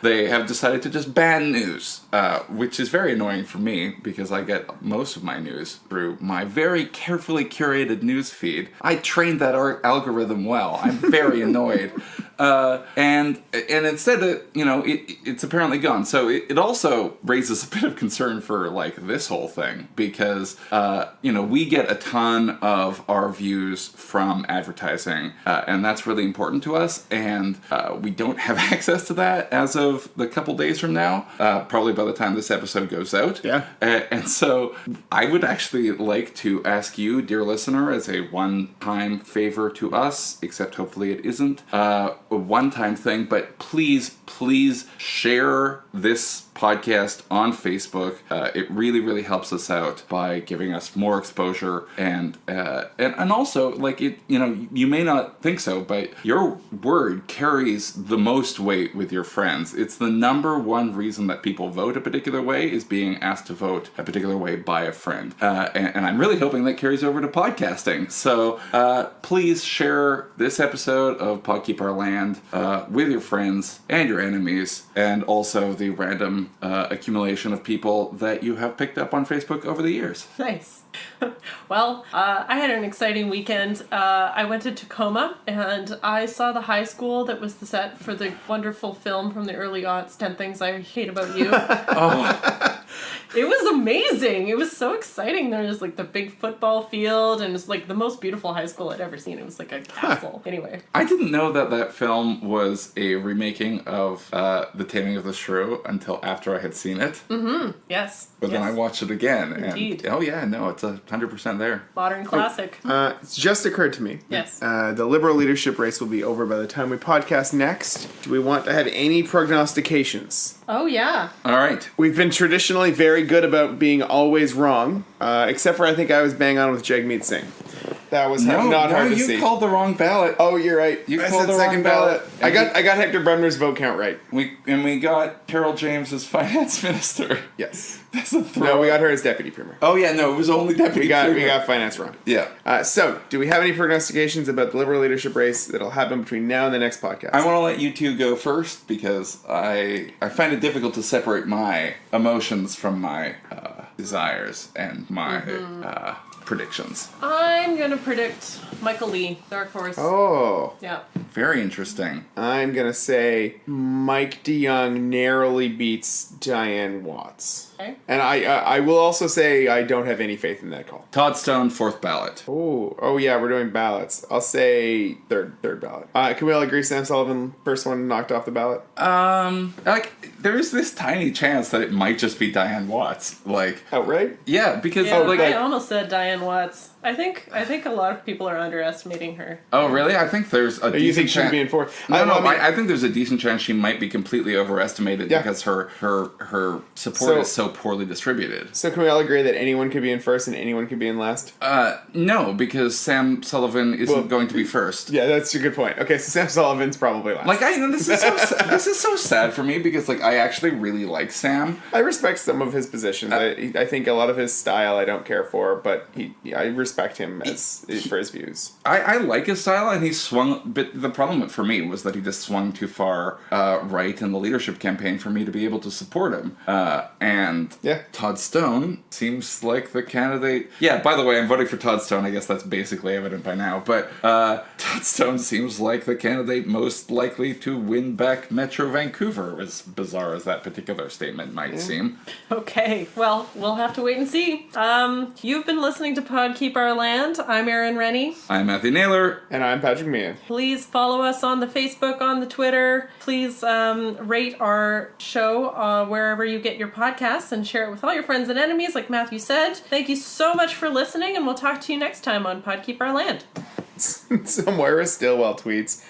they have decided to just ban news, which is very annoying for me because I get most of my news through my very carefully curated news feed. I trained that algorithm well. I'm very annoyed. And instead, it's apparently gone. So it also raises a bit of concern for this whole thing because we get a ton of our views from advertising, and that's really important to us. And we don't have access to that as of the couple days from now, probably by the time this episode goes out. Yeah. And so I would actually like to ask you, dear listener, as a one-time favor to us, except hopefully it isn't a one-time thing, but please share this podcast on Facebook. It really, really helps us out by giving us more exposure and also you may not think so, but your word carries the most weight with your friends. It's the number one reason that people vote a particular way is being asked to vote a particular way by a friend. And I'm really hoping that carries over to podcasting. So please share this episode of Pod Keep Our Land with your friends and your enemies, and also the random accumulation of people that you have picked up on Facebook over the years. Nice. Well, I had an exciting weekend. I went to Tacoma and I saw the high school that was the set for the wonderful film from the early aughts, 10 Things I Hate About You. Oh. It was amazing. It was so exciting. There was the big football field and it's the most beautiful high school I'd ever seen. It was like a castle. Anyway. I didn't know that film was a remaking of The Taming of the Shrew until after I had seen it. Mm-hmm. Yes. But then I watched it again. Indeed. And, oh yeah, no, it's 100% there. Modern classic. It's just occurred to me. Yes. The Liberal leadership race will be over by the time we podcast next. Do we want to have any prognostications? Oh, yeah. All right. We've been traditionally very good about being always wrong, except for I think I was bang on with Jagmeet Singh. That was not hard to see. You called the wrong ballot. Oh, you're right. You called the wrong ballot. I got Hector Bremner's vote count right. We got Carol James as finance minister. Yes. That's a throw. No, we got her as deputy premier. Oh yeah, no, it was only deputy. We got finance wrong. Yeah. So, do we have any prognostications about the Liberal leadership race that'll happen between now and the next podcast? I want to let you two go first because I find it difficult to separate my emotions from my desires and my predictions. I'm gonna predict Michael Lee, dark horse. Oh. Yeah. Very interesting. I'm going to say Mike DeYoung narrowly beats Diane Watts. Okay. And I will also say I don't have any faith in that call. Todd Stone, 4th ballot. Oh yeah, we're doing ballots. I'll say third ballot. Can we all agree Sam Sullivan, first one knocked off the ballot? There's this tiny chance that it might just be Diane Watts. Like, Outright? yeah, because Yeah, like, I almost said Diane Watts. I think a lot of people are underestimating her. oh really? I think there's a You decent think she'd chance. be in fourth? I think there's a decent chance she might be completely overestimated Yeah. because her support is so poorly distributed. So can we all agree that anyone could be in first and anyone could be in last? No, because Sam Sullivan isn't going to be first. Yeah, that's a good point. Okay, so Sam Sullivan's probably last. Like this is so sad for me because like I actually really like Sam. I respect some of his positions. I think a lot of his style I don't care for, but I respect him for his views. I like his style, and he swung. But the problem for me was that he just swung too far right in the leadership campaign for me to be able to support him. And Todd Stone seems like the candidate. Yeah, by the way, I'm voting for Todd Stone. I guess that's basically evident by now. But Todd Stone seems like the candidate most likely to win back Metro Vancouver, as bizarre as that particular statement might seem. Okay, well, we'll have to wait and see. You've been listening to Pod Keep Our Land. I'm Erin Rennie. I'm Matthew Naylor. And I'm Patrick Meehan. Please follow us on the Facebook, on the Twitter. Please rate our show wherever you get your podcasts and share it with all your friends and enemies, like Matthew said. Thank you so much for listening, and we'll talk to you next time on Pod Keep Our Land. So Moira Stillwell tweets...